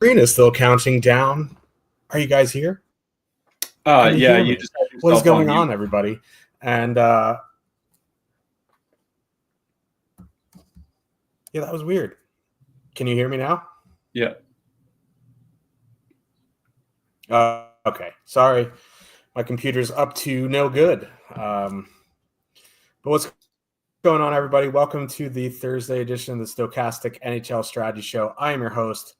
Screen is still counting down. Are you guys here? Yeah, you just what is going on, everybody? And yeah, that was weird. Can you hear me now? Yeah. Okay. Sorry, my computer's up to no good. But what's going on, everybody? Welcome to the Thursday edition of the Stochastic NHL Strategy Show. I am your host,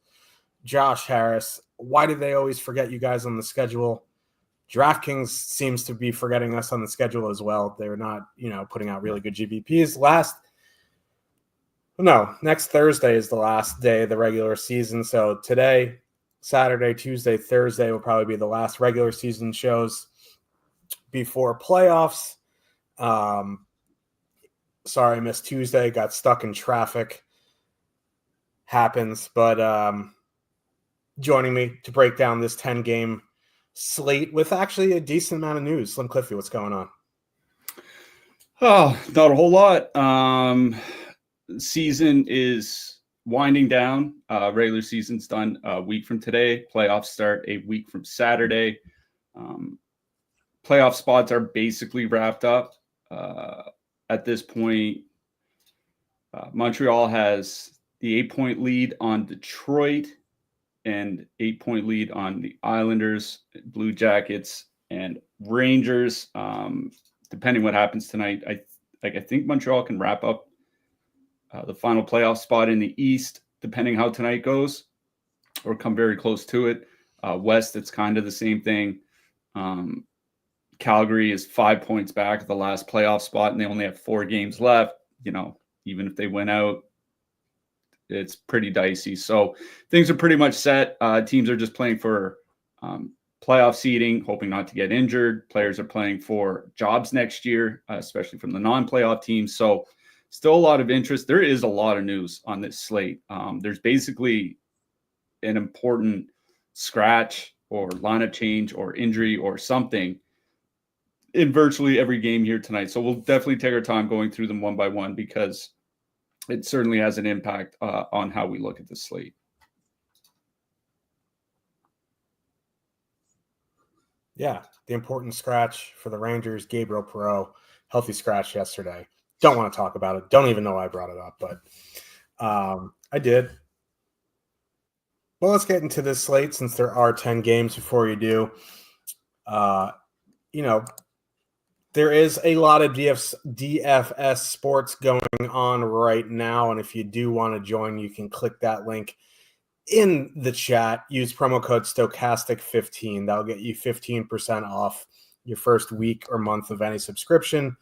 Josh Harris. Why do they always forget you guys on the schedule? DraftKings seems to be forgetting us on the schedule as well. They're not, putting out really good GPPs. Next Thursday is the last day of the regular season. So today, Saturday, Tuesday, Thursday will probably be the last regular season shows before playoffs. Sorry, I missed Tuesday. Got stuck in traffic. Happens. But joining me to break down this 10-game slate with actually a decent amount of news. Slim Cliffy, what's going on? Oh, not a whole lot. Season is winding down. Regular season's done a week from today. Playoffs start a week from Saturday. Playoff spots are basically wrapped up. At this point, Montreal has the 8-point lead on Detroit and 8-point lead on the Islanders, Blue Jackets, and Rangers. Depending what happens tonight, I think Montreal can wrap up the final playoff spot in the East, depending how tonight goes, or come very close to it. West, it's kind of the same thing. Calgary is 5 points back at the last playoff spot, and they only have 4 games left. Even if they win out, it's pretty dicey. So things are pretty much set. Teams are just playing for playoff seeding, hoping not to get injured. Players are playing for jobs next year, especially from the non-playoff teams. So still a lot of interest. There is a lot of news on this slate. There's basically an important scratch or lineup change or injury or something in virtually every game here tonight. So we'll definitely take our time going through them one by one because it certainly has an impact on how we look at the slate. Yeah, the important scratch for the Rangers, Gabriel Perreault, healthy scratch yesterday. Don't want to talk about it. Don't even know I brought it up, but I did. Well, let's get into this slate since there are 10 games before you do. There is a lot of DFS sports going on right now, and if you do want to join, you can click that link in the chat. Use promo code Stochastic15. That'll get you 15% off your first week or month of any subscription.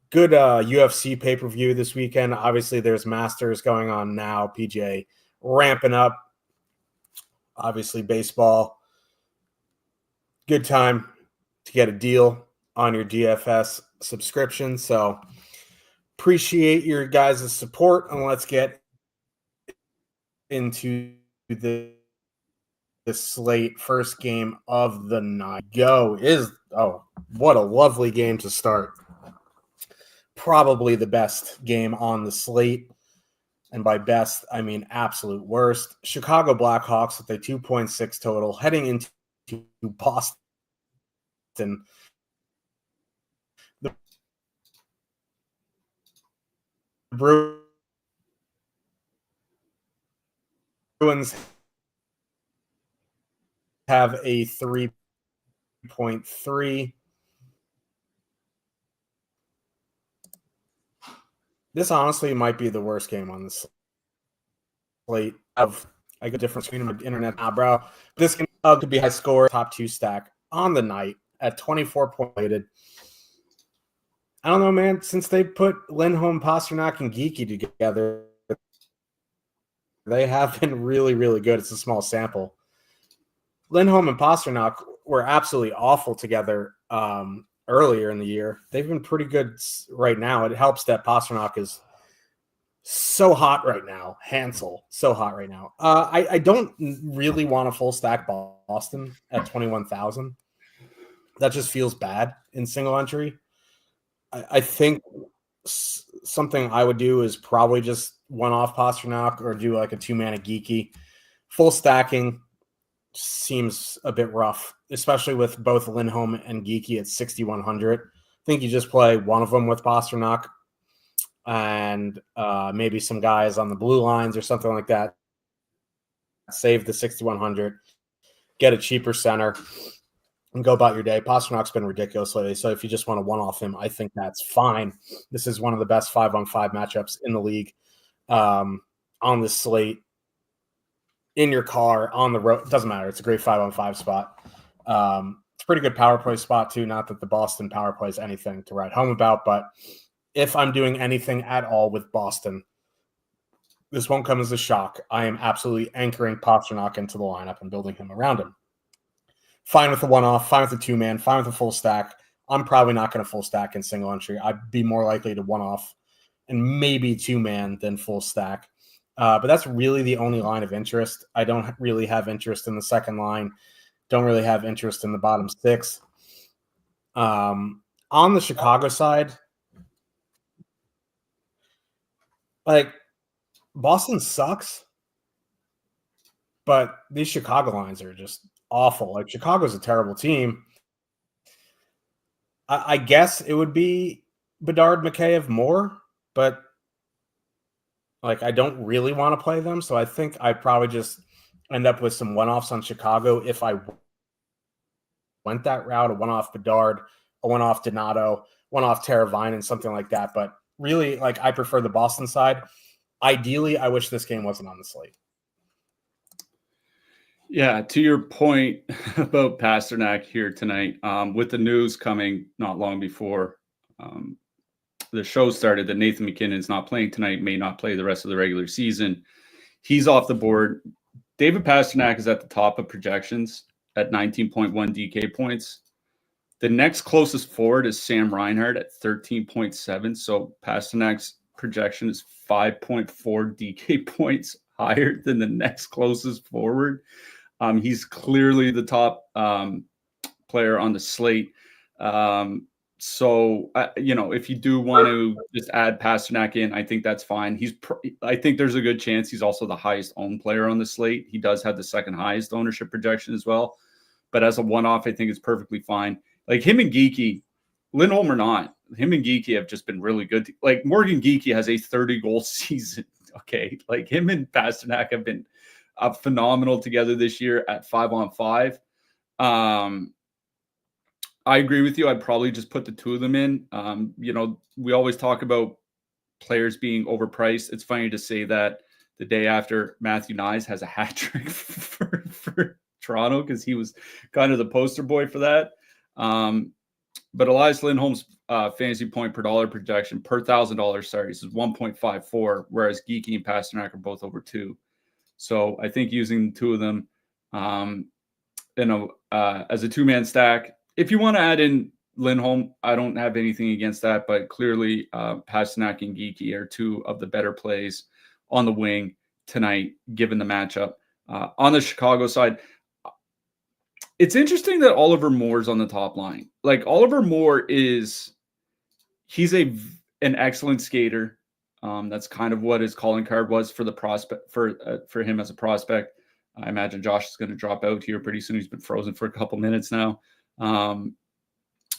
Good UFC pay-per-view this weekend. Obviously, there's Masters going on now. PGA ramping up. Obviously, baseball. Good time to get a deal on your DFS subscription. So appreciate your guys' support, and let's get into the slate. First game of the night. What a lovely game to start. Probably the best game on the slate. And by best, I mean absolute worst. Chicago Blackhawks with a 2.6 total heading into Boston. The Bruins have a 3.3. This honestly might be the worst game on the slate. I get a different screen on my internet now, bro. This game could be high score, top 2 stack on the night at 24 point weighted. I don't know, man. Since they put Lindholm, Pastrnak, and Geeky together, they have been really, really good. It's a small sample. Lindholm and Pastrnak were absolutely awful together earlier in the year. They've been pretty good right now. It helps that Pastrnak is so hot right now. Hansel, so hot right now. I don't really want a full stack Boston at 21,000. That just feels bad in single entry. I think something I would do is probably just one off Pastrnak or do like a 2-mana Geeky. Full stacking, seems a bit rough, especially with both Lindholm and Geeky at 6,100. I think you just play one of them with Pasternak and maybe some guys on the blue lines or something like that. Save the 6,100, get a cheaper center, and go about your day. Pasternak's been ridiculous lately, so if you just want to one-off him, I think that's fine. This is one of the best 5-on-5 matchups in the league on the slate, in your car, on the road. It doesn't matter. It's a great 5-on-5 spot. It's a pretty good power play spot, too. Not that the Boston power play is anything to write home about, but if I'm doing anything at all with Boston, this won't come as a shock. I am absolutely anchoring Pasternak into the lineup and building him around him. Fine with the one-off, fine with the two-man, fine with the full stack. I'm probably not going to full stack in single entry. I'd be more likely to one-off and maybe two-man than full stack. But that's really the only line of interest. I don't really have interest in the second line. Don't really have interest in the bottom six. On the Chicago side, like, Boston sucks, but these Chicago lines are just awful. Like, Chicago's a terrible team. I guess it would be Bedard, Mikheyev more, but like, I don't really want to play them, so I think I'd probably just end up with some one-offs on Chicago if I went that route, a one-off Bedard, a one-off Donato, one-off Teravainen, something like that. But really, like, I prefer the Boston side. Ideally, I wish this game wasn't on the slate. Yeah, to your point about Pasternak here tonight, with the news coming not long before the show started that Nathan MacKinnon's not playing tonight, may not play the rest of the regular season. He's off the board. David Pasternak is at the top of projections at 19.1 DK points. The next closest forward is Sam Reinhart at 13.7. So Pasternak's projection is 5.4 DK points higher than the next closest forward. He's clearly the top player on the slate. So, if you do want to just add Pasternak in, I think that's fine. I think there's a good chance he's also the highest owned player on the slate. He does have the second highest ownership projection as well. But as a one-off, I think it's perfectly fine. Like, him and Geeky, Lindholm or not, him and Geeky have just been really good. Like, Morgan Geeky has a 30-goal season. Okay, like, him and Pasternak have been phenomenal together this year at 5-on-5. I agree with you. I'd probably just put the two of them in. We always talk about players being overpriced. It's funny to say that the day after Matthew Nyes has a hat trick for Toronto, because he was kind of the poster boy for that. But Elias Lindholm's fantasy point per dollar projection per $1,000, is 1.54, whereas Geeky and Pasternak are both over 2. So I think using the two of them, as a two-man stack. If you want to add in Lindholm, I don't have anything against that, but clearly Pasternak and Geeky are two of the better plays on the wing tonight, given the matchup. On the Chicago side, it's interesting that Oliver Moore's on the top line. Like, Oliver Moore he's an excellent skater. That's kind of what his calling card was for the prospect for him as a prospect. I imagine Josh is going to drop out here pretty soon. He's been frozen for a couple minutes now.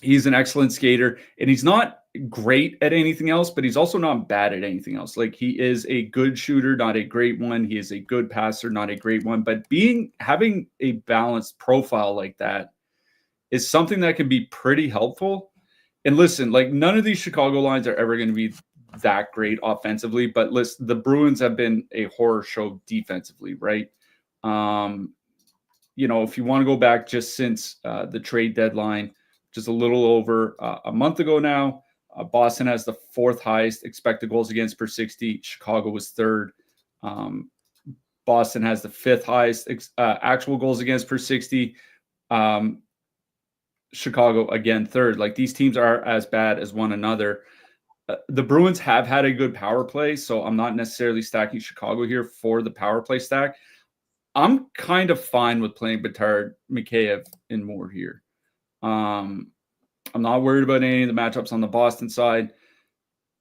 He's an excellent skater, and he's not great at anything else, but he's also not bad at anything else. Like, he is a good shooter, not a great one. He is a good passer, not a great one. But having a balanced profile like that is something that can be pretty helpful. And listen, like, none of these Chicago lines are ever going to be that great offensively, but listen, the Bruins have been a horror show defensively, right? If you want to go back just since the trade deadline, just a little over a month ago now, Boston has the 4th highest expected goals against per 60. Chicago was 3rd. Boston has the 5th highest actual goals against per 60. Chicago, again, 3rd. Like, these teams are as bad as one another. The Bruins have had a good power play, so I'm not necessarily stacking Chicago here for the power play stack. I'm kind of fine with playing Bedard, Mikheyev, and Moore here. I'm not worried about any of the matchups on the Boston side.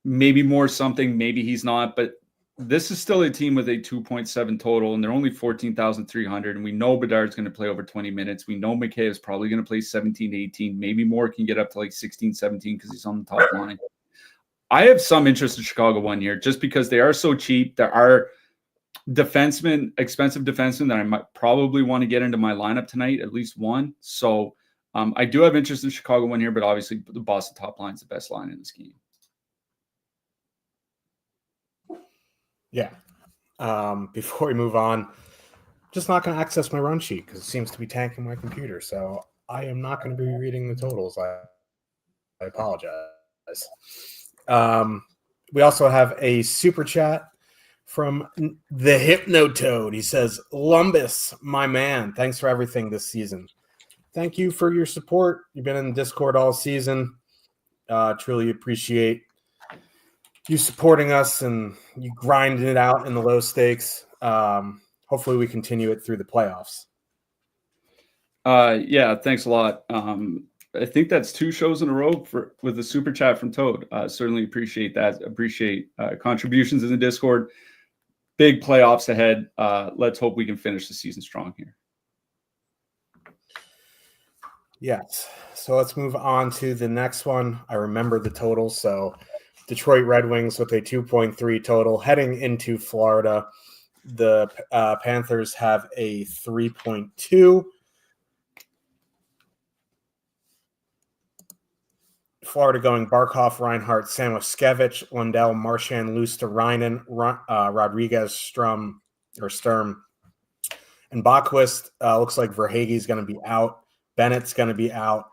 Maybe Moore something, maybe he's not. But this is still a team with a 2.7 total, and they're only 14,300. And we know Bedard's going to play over 20 minutes. We know McKay is probably going to play 17 to 18. Maybe more can get up to like 16, 17 because he's on the top line. I have some interest in Chicago one year just because they are so cheap. There are expensive defensemen that I might probably want to get into my lineup tonight, at least one. So I do have interest in Chicago one here, but obviously the Boston top line is the best line in this game. Yeah. Before we move on, just not going to access my run sheet because it seems to be tanking my computer. So I am not going to be reading the totals. I apologize. We also have a super chat from the Hypnotoad. He says, Lumbus, my man, thanks for everything this season. Thank you for your support. You've been in Discord all season. Truly appreciate you supporting us and you grinding it out in the low stakes. Hopefully we continue it through the playoffs. Yeah, thanks a lot. I think that's 2 shows in a row with the super chat from Toad. Certainly appreciate that. Appreciate contributions in the Discord. Big playoffs ahead. Let's hope we can finish the season strong here. Yes. So let's move on to the next one. I remember the total. So Detroit Red Wings with a 2.3 total heading into Florida. The Panthers have a 3.2. Florida going Barkov, Reinhart, Samoskevich, Lundell, Marchand, Luster-Reinen, Rodriguez, Sturm, and Bachwist. Looks like Verhaeghe's going to be out. Bennett's going to be out.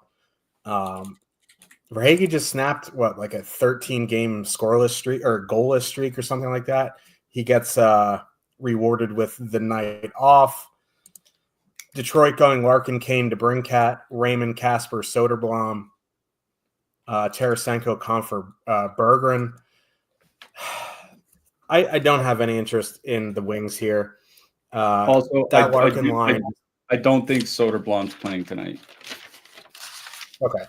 Verhaeghe just snapped, like a 13-game scoreless streak or goalless streak or something like that. He gets rewarded with the night off. Detroit going Larkin, Kane, DeBrincat, Raymond, Casper, Soderblom, Tarasenko, Confer, Bergeron. I don't have any interest in the Wings here. Also, that Larkin line. I don't think Soderblom's playing tonight. Okay.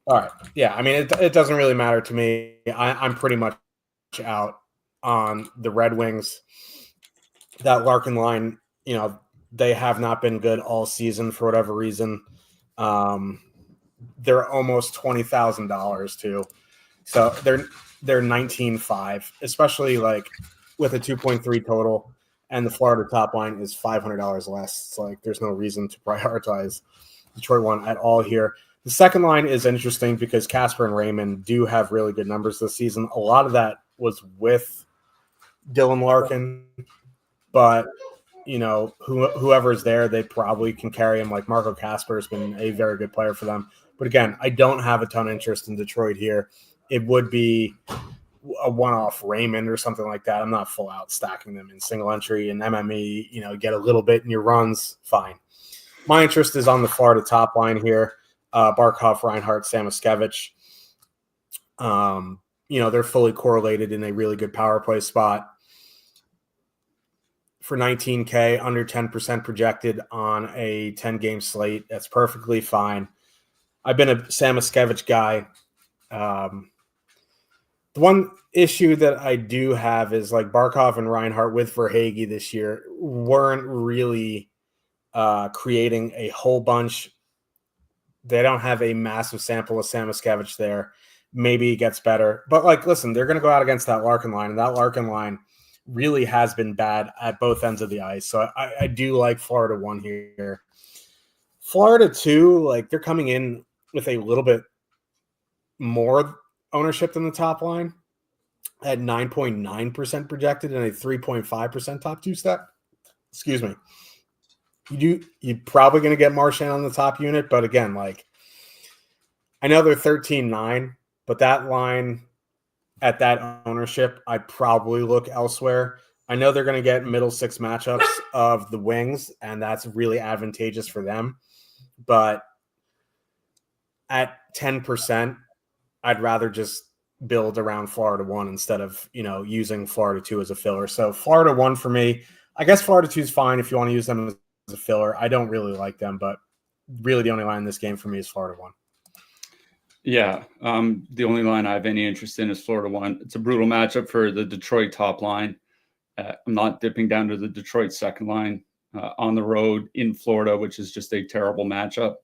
All right. Yeah, I mean, it doesn't really matter to me. I'm pretty much out on the Red Wings. That Larkin line, they have not been good all season for whatever reason. They're almost $20,000 too. So they're 19.5, especially like with a 2.3 total, and the Florida top line is $500 less. It's like there's no reason to prioritize Detroit one at all here. The second line is interesting because Casper and Raymond do have really good numbers this season. A lot of that was with Dylan Larkin, but whoever's there, they probably can carry him. Like Marco Casper has been a very good player for them. But again, I don't have a ton of interest in Detroit here. It would be a one-off Raymond or something like that. I'm not full out stacking them in single entry and MME, get a little bit in your runs, fine. My interest is on the Florida top line here. Barkov, Reinhart, Samoskevich. They're fully correlated in a really good power play spot. For $19K, under 10% projected on a 10-game slate. That's perfectly fine. I've been a Samoskevich guy. The one issue that I do have is like Barkov and Reinhart with Verhaeghe this year weren't really creating a whole bunch. They don't have a massive sample of Samoskevich there. Maybe it gets better. But, listen, they're going to go out against that Larkin line, and that Larkin line really has been bad at both ends of the ice. So I do like Florida 1 here. Florida 2, they're coming in with a little bit more ownership than the top line at 9.9% projected and a 3.5% top 2 step. Excuse me. You're probably going to get Marchand on the top unit, but again, I know they're 13-9, but that line at that ownership, I'd probably look elsewhere. I know they're going to get middle 6 matchups of the Wings, and that's really advantageous for them. But at 10%, I'd rather just build around Florida 1 instead of, using Florida 2 as a filler. So Florida 1 for me. I guess Florida 2 is fine if you want to use them as a filler. I don't really like them, but really the only line in this game for me is Florida 1. Yeah. The only line I have any interest in is Florida 1. It's a brutal matchup for the Detroit top line. I'm not dipping down to the Detroit second line on the road in Florida, which is just a terrible matchup.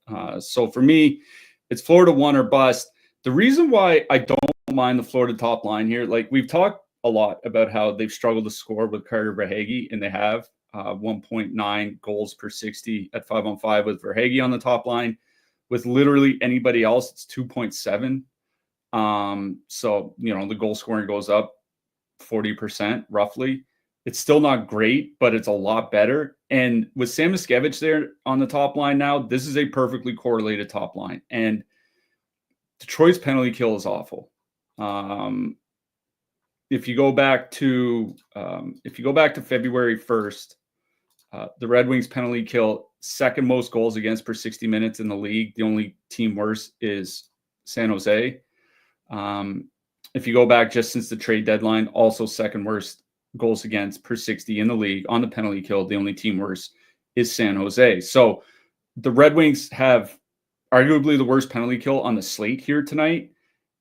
So for me, it's Florida 1 or bust. The reason why I don't mind the Florida top line here, like we've talked a lot about how they've struggled to score with Carter Verhaeghe, and they have 1.9 goals per 60 at 5-on-5 with Verhaeghe on the top line. With literally anybody else, it's 2.7. So, the goal scoring goes up 40% roughly. It's still not great, but it's a lot better. And with Sam Miskevich there on the top line now, this is a perfectly correlated top line. And Detroit's penalty kill is awful. If you go back to February 1st, the Red Wings penalty kill, second most goals against per 60 minutes in the league. The only team worse is San Jose. If you go back just since the trade deadline, also second worst goals against per 60 in the league on the penalty kill. The only team worse is San Jose. So the Red Wings have arguably the worst penalty kill on the slate here tonight.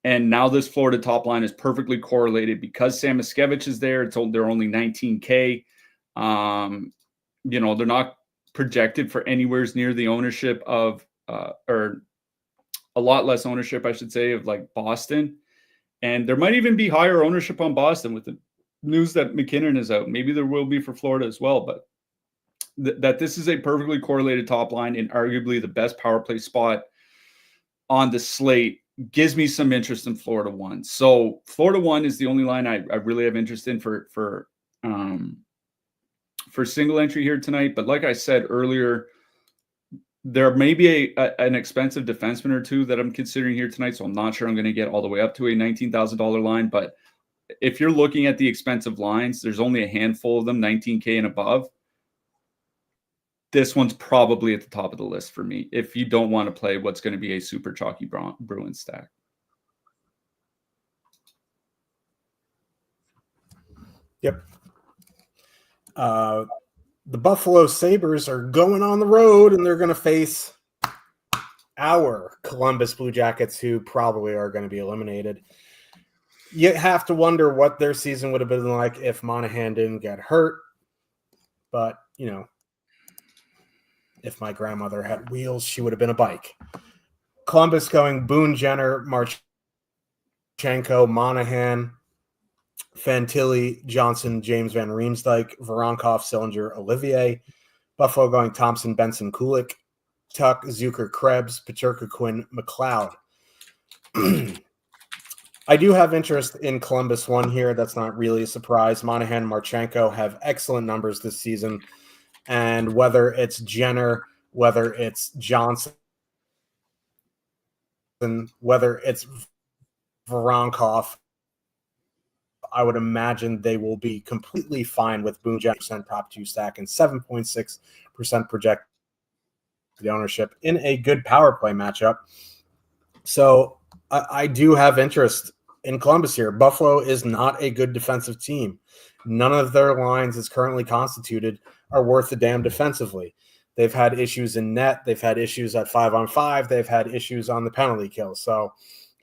And now this Florida top line is perfectly correlated because Sam Miskevich is there. They're only 19K. They're not projected for anywhere near the ownership of, or a lot less ownership, I should say, of like Boston. And there might even be higher ownership on Boston with the news that McKinnon is out. Maybe there will be for Florida as well, but that this is a perfectly correlated top line and arguably the best power play spot on the slate gives me some interest in Florida 1. So Florida 1 is the only line I really have interest in for single entry here tonight. But like I said earlier, there may be an expensive defenseman or two that I'm considering here tonight. So I'm not sure I'm going to get all the way up to a $19,000 line. But if you're looking at the expensive lines, there's only a handful of them, 19K and above. This one's probably at the top of the list for me if you don't want to play what's going to be a super chalky Bruins stack. Yep. The Buffalo Sabres are going on the road, and they're going to face our Columbus Blue Jackets, who probably are going to be eliminated. You have to wonder what their season would have been like if Monahan didn't get hurt. But, if my grandmother had wheels, she would have been a bike. Columbus going Boone Jenner, Marchenko, Monahan, Fantilli, Johnson, James Van Riemsdyk, Voronkov, Sillinger, Olivier. Buffalo going Thompson, Benson, Kulik, Tuck, Zucker, Krebs, Peterka, Quinn, McLeod. I do have interest in Columbus 1 here. That's not really a surprise. Monahan and Marchenko have excellent numbers this season. And whether it's Jenner, whether it's Johnson, whether it's Voronkov, I would imagine they will be completely fine with Boone Jenner prop 2 stack and 7.6% projected ownership in a good power play matchup. So I do have interest in Columbus here. Buffalo is not a good defensive team. None of their lines as currently constituted are worth a damn defensively. They've had issues in net. They've had issues at 5-on-5. They've had issues on the penalty kill. So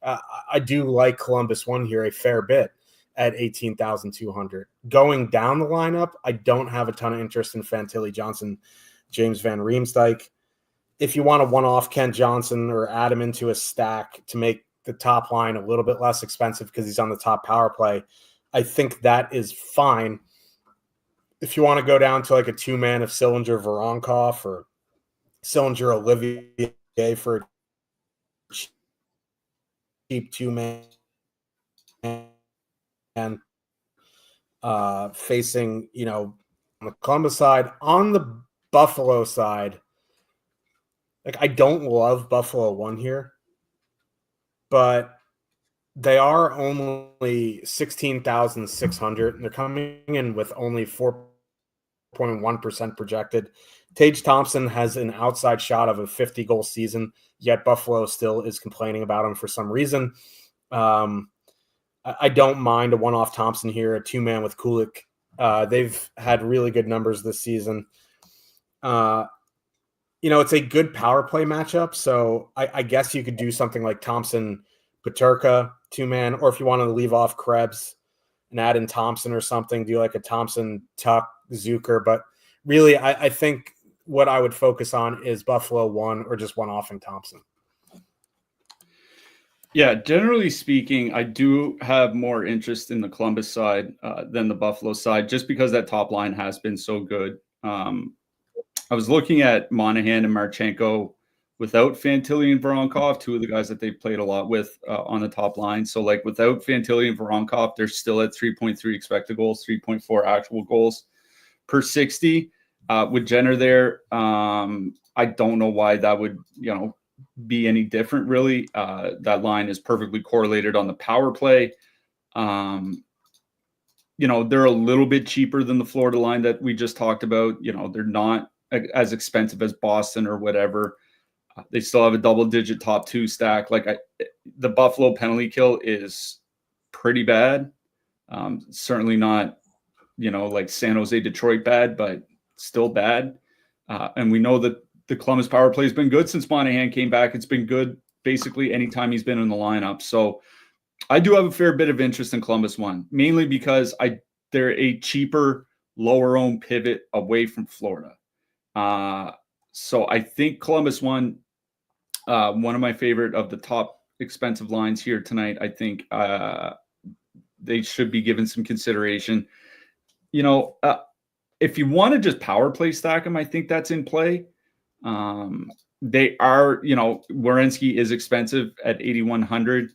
I do like Columbus 1 here a fair bit at 18,200. Going down the lineup, I don't have a ton of interest in Fantilli, Johnson, James Van Riemsdyk. If you want to one-off Kent Johnson or add him into a stack to make the top line a little bit less expensive because he's on the top power play, I think that is fine. If you want to go down to like a two-man of Sillinger, Voronkov, or Sillinger, Olivier for a cheap two-man and facing, on the Columbus side, on the Buffalo side, like I don't love Buffalo 1 here, but they are only 16,600, and they're coming in with only 4.1% projected. Tage Thompson has an outside shot of a 50-goal season, yet Buffalo still is complaining about him for some reason. I don't mind a one-off Thompson here, a two-man with Kulik. They've had really good numbers this season. it's a good power play matchup. So I guess you could do something like Thompson, Paterka, 2-man, or if you want to leave off Krebs and add in Thompson or something, do like a Thompson, Tuck, Zucker. But really, I think what I would focus on is Buffalo 1 or just one off in Thompson. Yeah, generally speaking, I do have more interest in the Columbus side than the Buffalo side, just because that top line has been so good. I was looking at Monahan and Marchenko without Fantilli and Voronkov, two of the guys that they've played a lot with on the top line. So like without Fantilli and Voronkov, they're still at 3.3 expected goals, 3.4 actual goals per 60. With Jenner there, I don't know why that would, be any different really. That line is perfectly correlated on the power play. They're a little bit cheaper than the Florida line that we just talked about. They're not as expensive as Boston or whatever. They still have a double-digit top 2 stack. The Buffalo penalty kill is pretty bad. Certainly not, like San Jose, Detroit bad, but still bad. And we know that the Columbus power play has been good since Monahan came back. It's been good basically anytime he's been in the lineup. So I do have a fair bit of interest in Columbus 1, mainly because they're a cheaper, lower-owned pivot away from Florida. So I think Columbus 1, one of my favorite of the top expensive lines here tonight. I think they should be given some consideration. If you want to just power play stack them, I think that's in play. They are, Werenski is expensive at 8,100.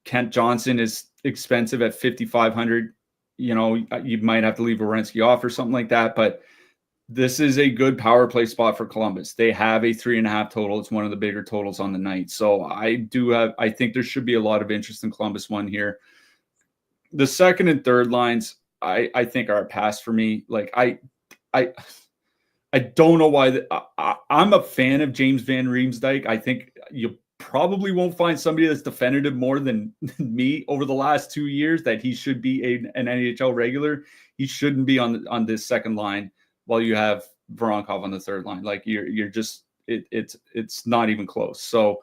Kent Johnson is expensive at 5,500. You might have to leave Werenski off or something like that, but this is a good power play spot for Columbus. They have a 3.5 total. It's one of the bigger totals on the night. So I think there should be a lot of interest in Columbus 1 here. The second and third lines, I think are a pass for me. I don't know why. I'm a fan of James Van Riemsdyk. I think you probably won't find somebody that's defended him more than me over the last 2 years that he should be an NHL regular. He shouldn't be on this second line while you have Voronkov on the third line. You're just it's not even close. So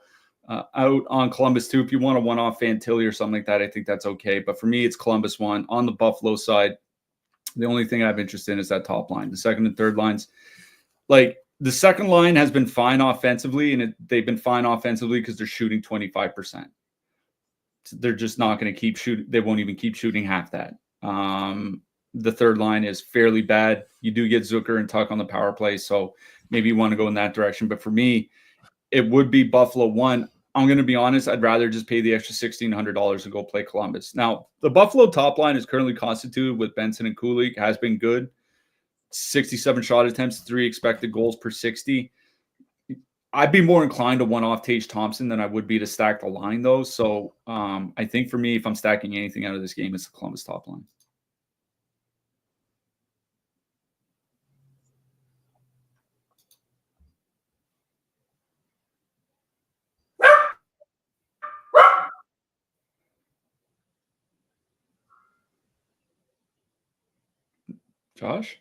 out on Columbus 2, if you want a one-off Fantilli or something like that, I think that's okay. But for me, it's Columbus 1. On the Buffalo side, the only thing I have interest in is that top line. The second and third lines, the second line has been fine offensively, and they've been fine offensively because they're shooting 25%. They're just not going to keep shooting. They won't even keep shooting half that. The third line is fairly bad. You do get Zucker and Tuck on the power play, so maybe you want to go in that direction. But for me, it would be Buffalo 1. I'm going to be honest. I'd rather just pay the extra $1,600 and go play Columbus. Now, the Buffalo top line is currently constituted with Benson and Kulich. Has been good. 67 shot attempts, 3 expected goals per 60. I'd be more inclined to one-off Tage Thompson than I would be to stack the line, though. So I think for me, if I'm stacking anything out of this game, it's the Columbus top line. Josh?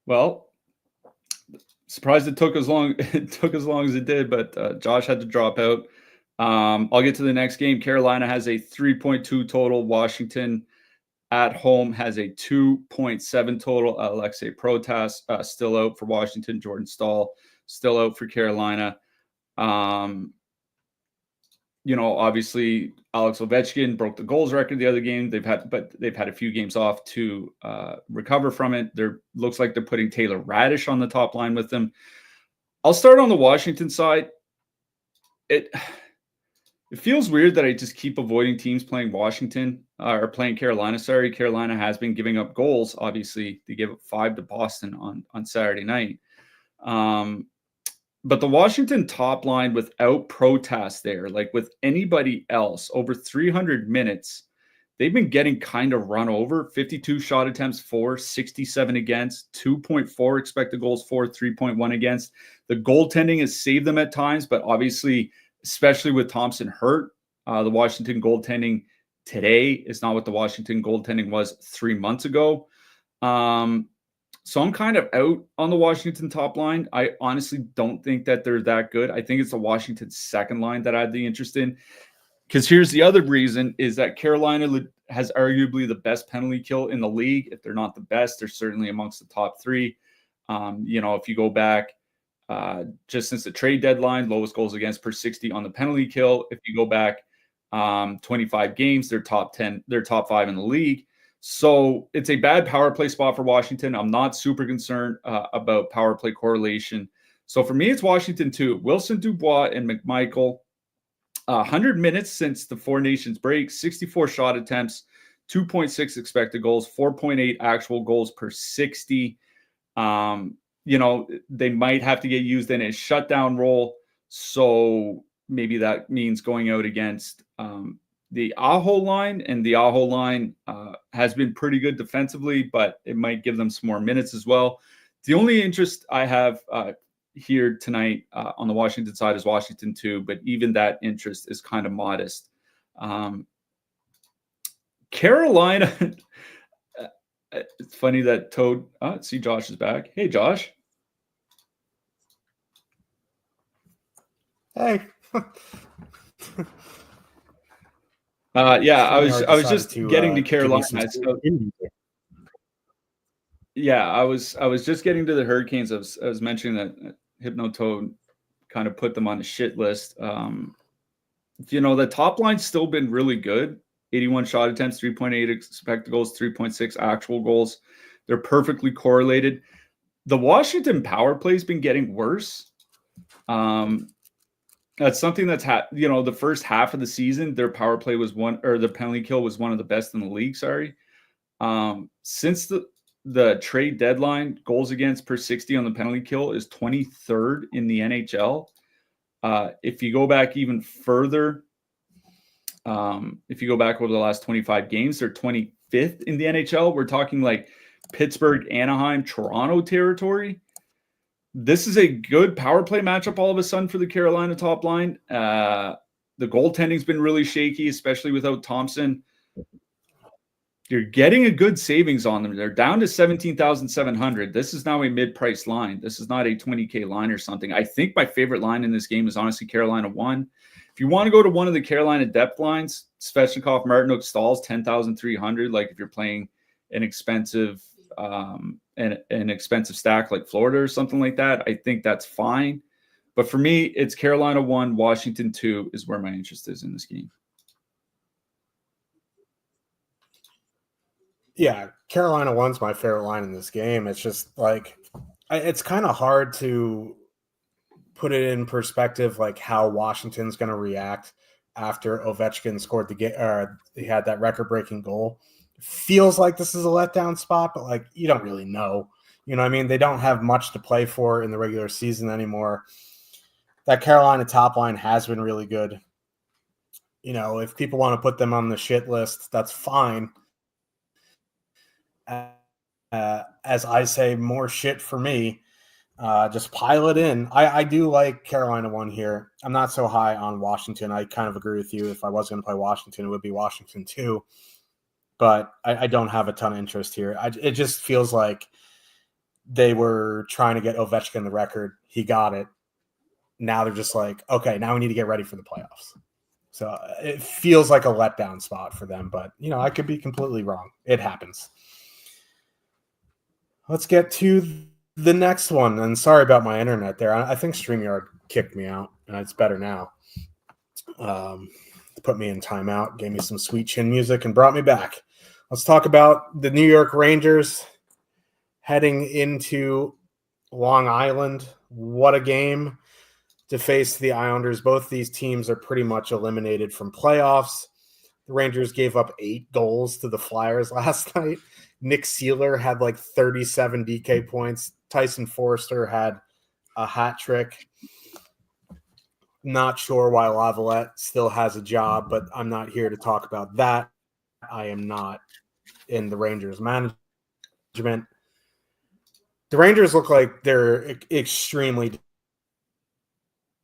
Well, surprised it took as long as it did, but Josh had to drop out. I'll get to the next game. Carolina has a 3.2 total. Washington at home has a 2.7 total. Alexei Protas still out for Washington. Jordan Staal still out for Carolina. Obviously Alex Ovechkin broke the goals record the other game. They've had a few games off to recover from it. Looks like they're putting Taylor Radish on the top line with them. I'll start on the Washington side. It feels weird that I just keep avoiding teams playing Washington or playing Carolina. Sorry, Carolina has been giving up goals. Obviously, they gave up 5 to Boston on Saturday night. But the Washington top line without Protas there, like with anybody else, over 300 minutes, they've been getting kind of run over. 52 shot attempts for, 67 against, 2.4 expected goals for, 3.1 against. The goaltending has saved them at times, but obviously, especially with Thompson hurt, the Washington goaltending today is not what the Washington goaltending was 3 months ago. So I'm kind of out on the Washington top line. I honestly don't think that they're that good. I think it's the Washington second line that I have the interest in. Because here's the other reason is that Carolina has arguably the best penalty kill in the league. If they're not the best, they're certainly amongst the top three. If you go back just since the trade deadline, lowest goals against per 60 on the penalty kill. If you go back 25 games, they're top 10, they're top 5 in the league. So it's a bad power play spot for Washington. I'm not super concerned about power play correlation. So for me, it's Washington 2. Wilson, Dubois, and McMichael. 100 minutes since the Four Nations break, 64 shot attempts, 2.6 expected goals, 4.8 actual goals per 60. They might have to get used in a shutdown role. So maybe that means going out against the Aho line, and the Aho line has been pretty good defensively, but it might give them some more minutes as well. The only interest I have here tonight on the Washington side is Washington 2, but even that interest is kind of modest. Carolina, it's funny that Toad, see Josh is back. Hey, Josh. Hey. I was just getting to Carolina. I was just getting to the Hurricanes. I was mentioning that Hypnotoad kind of put them on a shit list. The top line's still been really good. 81 shot attempts, 3.8 expected goals, 3.6 actual goals. They're perfectly correlated. The Washington power play's been getting worse. That's something that's the first half of the season, their power play was the penalty kill was one of the best in the league. Since the trade deadline, goals against per 60 on the penalty kill is 23rd in the NHL. If you go back even further, if you go back over the last 25 games, they're 25th in the NHL. We're talking like Pittsburgh, Anaheim, Toronto territory. This is a good power play matchup all of a sudden for the Carolina top line. The goaltending's been really shaky, especially without Thompson. You're getting a good savings on them. They're down to 17,700. This is now a mid-price line. This is not a 20K line or something. I think my favorite line in this game is honestly Carolina 1. If you want to go to one of the Carolina depth lines, Svechnikov, Martinook, Stahls, 10,300. Like if you're playing an expensive stack like Florida or something like that, I think that's fine. But for me, it's Carolina 1, Washington 2 is where my interest is in this game. Yeah, Carolina 1's my favorite line in this game. It's just like it's kind of hard to put it in perspective, like how Washington's going to react after Ovechkin scored the game, or he had that record-breaking goal. Feels like this is a letdown spot, but like you don't really know. You know what I mean? They don't have much to play for in the regular season anymore. That Carolina top line has been really good. If people want to put them on the shit list, that's fine. As I say, more shit for me. Just pile it in. I do like Carolina 1 here. I'm not so high on Washington. I kind of agree with you. If I was going to play Washington, it would be Washington 2. But I don't have a ton of interest here. It just feels like they were trying to get Ovechkin the record. He got it. Now they're just like, okay, now we need to get ready for the playoffs. So it feels like a letdown spot for them. But, I could be completely wrong. It happens. Let's get to the next one. And sorry about my internet there. I think StreamYard kicked me out. And it's better now. Put me in timeout, gave me some sweet chin music, and brought me back. Let's talk about the New York Rangers heading into Long Island. What a game to face the Islanders. Both these teams are pretty much eliminated from playoffs. The Rangers gave up 8 goals to the Flyers last night. Nick Seeler had like 37 DK points. Tyson Forster had a hat trick. Not sure why Lavalette still has a job, but I'm not here to talk about that. I am not in the Rangers management. The Rangers look like they're extremely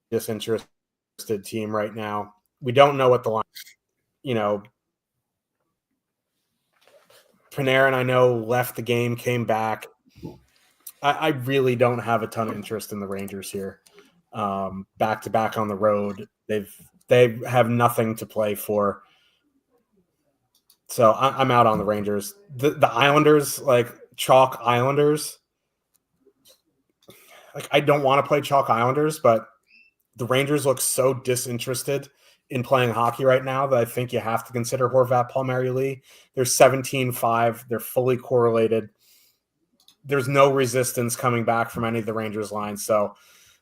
disinterested team right now. We don't know what the line, Panarin, I know, left the game, came back. I really don't have a ton of interest in the Rangers here. Back to back on the road, they have nothing to play for. So I'm out on the Rangers. The Islanders, like chalk Islanders. Like I don't want to play chalk Islanders, but the Rangers look so disinterested in playing hockey right now that I think you have to consider Horvat, Palmieri, Lee. They're 17-5. They're fully correlated. There's no resistance coming back from any of the Rangers lines. So,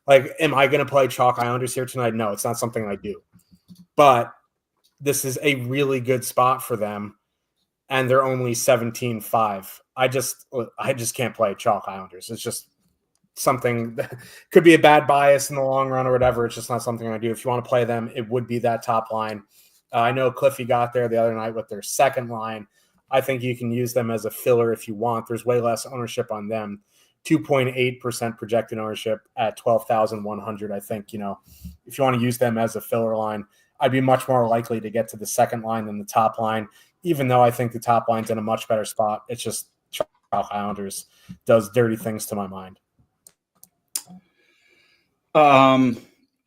like, am I going to play chalk Islanders here tonight? No, it's not something I do. But this is a really good spot for them, and they're only 17-5. I just can't play chalk Islanders. It's just something that could be a bad bias in the long run or whatever. It's just not something I do. If you want to play them, it would be that top line. I know Cliffy got there the other night with their second line. I think you can use them as a filler if you want. There's way less ownership on them. 2.8% projected ownership at 12,100. I think, if you want to use them as a filler line, I'd be much more likely to get to the second line than the top line, even though I think the top line's in a much better spot. It's just Chalk Islanders does dirty things to my mind.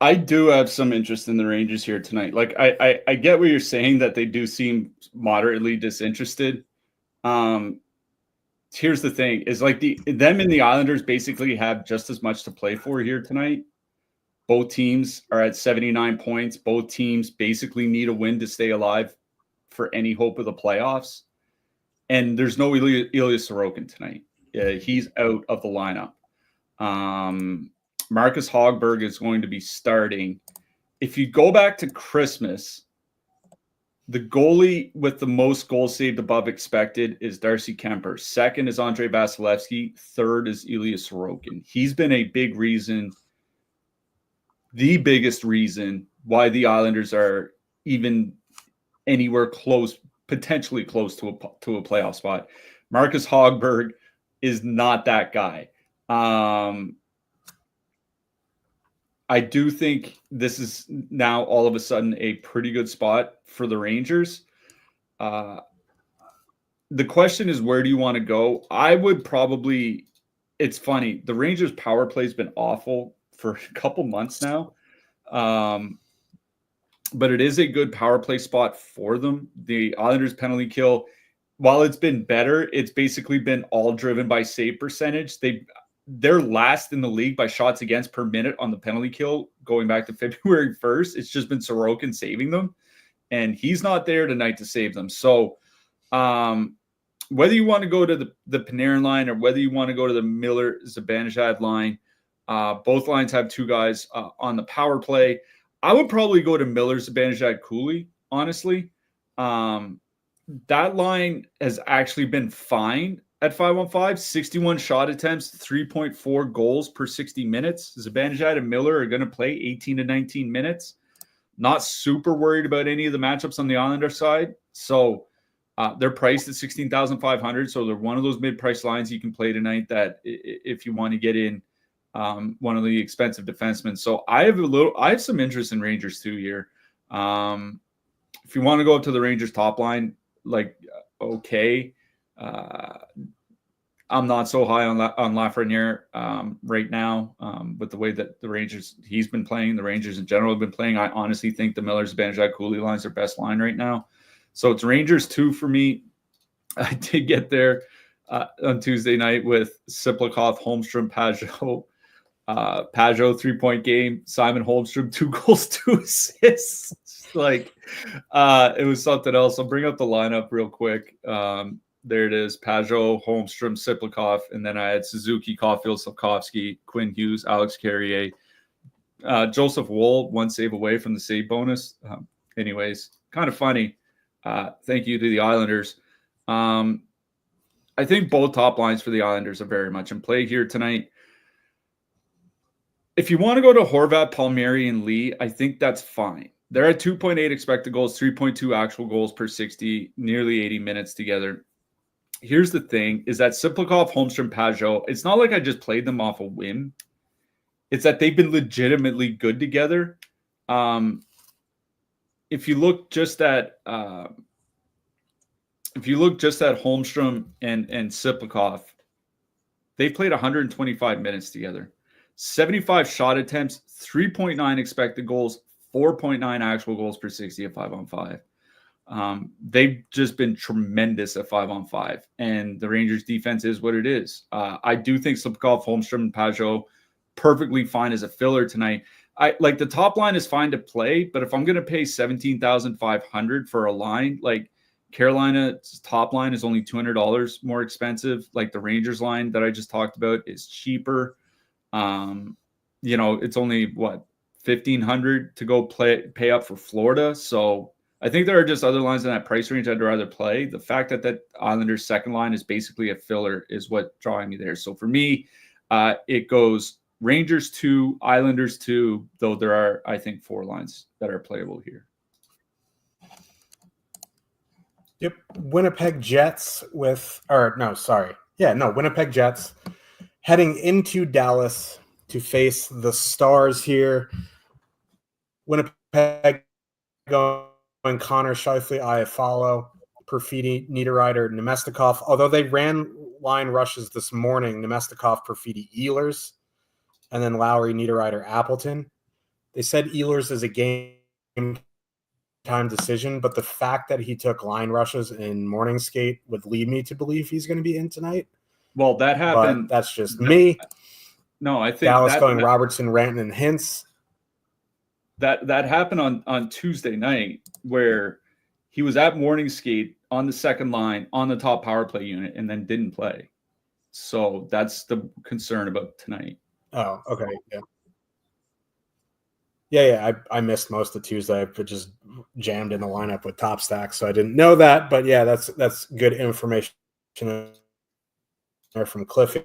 I do have some interest in the Rangers here tonight. Like I get what you're saying, that they do seem moderately disinterested. Here's the thing: is like them and the Islanders basically have just as much to play for here tonight. Both teams are at 79 points. Both teams basically need a win to stay alive for any hope of the playoffs. And there's no Ilya Sorokin tonight. He's out of the lineup. Marcus Hogberg is going to be starting. If you go back to Christmas, the goalie with the most goals saved above expected is Darcy Kemper. Second is Andrei Vasilevsky. Third is Ilya Sorokin. He's been a big reason, the biggest reason why the Islanders are even anywhere close, potentially close to a playoff spot. Marcus Hogberg is not that guy. I do think this is now all of a sudden a pretty good spot for the Rangers. The question is, where do you want to go? I would probably, it's funny, the Rangers power play has been awful for a couple months now. But it is a good power play spot for them. The Islanders penalty kill, while it's been better, it's basically been all driven by save percentage. They're last in the league by shots against per minute on the penalty kill going back to February 1st. It's just been Sorokin saving them, and he's not there tonight to save them. So whether you want to go to the Panarin line or whether you want to go to the Miller-Zibanejad line, both lines have two guys on the power play. I would probably go to Miller-Zibanejad-Cooley, honestly. That line has actually been fine at 5-on-5, 61 shot attempts, 3.4 goals per 60 minutes. Zibanejad and Miller are going to play 18 to 19 minutes. Not super worried about any of the matchups on the Islander side. So they're priced at 16,500. So they're one of those mid-price lines you can play tonight that if you want to get in one of the expensive defensemen. So I have some interest in Rangers too here. If you want to go up to the Rangers top line, okay. I'm not so high on Lafreniere right now with the way that he's been playing. The Rangers in general have been playing. I honestly think the Miller-Zibanejad-Cooley line is their best line right now. So it's Rangers 2 for me. I did get there on Tuesday night with Siplikov, Holmstrom, Pajot. Pajot 3-point game. Simon Holmstrom 2 goals, 2 assists. It was something else. I'll bring up the lineup real quick. There it is. Pajot, Holmstrom, Siplikov, and then I had Suzuki, Caulfield, Slavkovsky, Quinn Hughes, Alex Carrier, Joseph Woll, 1 save away from the save bonus. Anyways, kind of funny. Thank you to the Islanders. I think both top lines for the Islanders are very much in play here tonight. If you want to go to Horvat, Palmieri, and Lee, I think that's fine. They're at 2.8 expected goals, 3.2 actual goals per 60, nearly 80 minutes together. Here's the thing, is that Siplikov, Holmstrom, Pajot, it's not like I just played them off a whim. It's that they've been legitimately good together. If you look just at Holmstrom and Siplikov, they played 125 minutes together. 75 shot attempts, 3.9 expected goals, 4.9 actual goals per 60 at 5-on-5. They've just been tremendous at 5-on-5, and the Rangers defense is what it is. I do think Siplikov, Holmstrom, and Pajot perfectly fine as a filler tonight. I like the top line is fine to play, but if I'm going to pay $17,500 for a line, like Carolina's top line is only $200 more expensive. Like the Rangers line that I just talked about is cheaper. It's only what, $1,500 to go pay up for Florida. So I think there are just other lines in that price range I'd rather play. The fact that Islanders second line is basically a filler is what drawing me there. So for me, it goes Rangers 2, Islanders 2, though there are, I think, 4 lines that are playable here. Yep. Winnipeg Jets Winnipeg Jets heading into Dallas to face the Stars here. Winnipeg going Connor, Scheifele, Iafallo, Perfidi, Niederreiter, Nemestikov. Although they ran line rushes this morning, Nemestikov, Perfidi, Ehlers, and then Lowry, Niederreiter, Appleton. They said Ehlers is a game time decision, but the fact that he took line rushes in morning skate would lead me to believe he's going to be in tonight. Well, that happened. But that's just me. No, I think Dallas going Robertson, Ranton, and Hintz. That happened on Tuesday night, where he was at morning skate on the second line on the top power play unit and then didn't play. So that's the concern about tonight. Oh, okay. Yeah. I missed most of Tuesday, but just jammed in the lineup with top stacks, so I didn't know that. But yeah, that's good information there from Cliffy.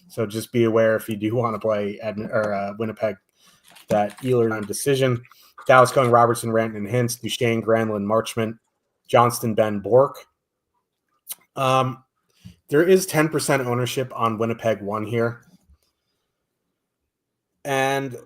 So just be aware if you do want to play Winnipeg, that Ehlers decision. Dallas going Robertson, Ranton, and Hintz, Duchesne, Granlund, Marchment, Johnston, Ben, Bork. There is 10% ownership on Winnipeg 1 here. And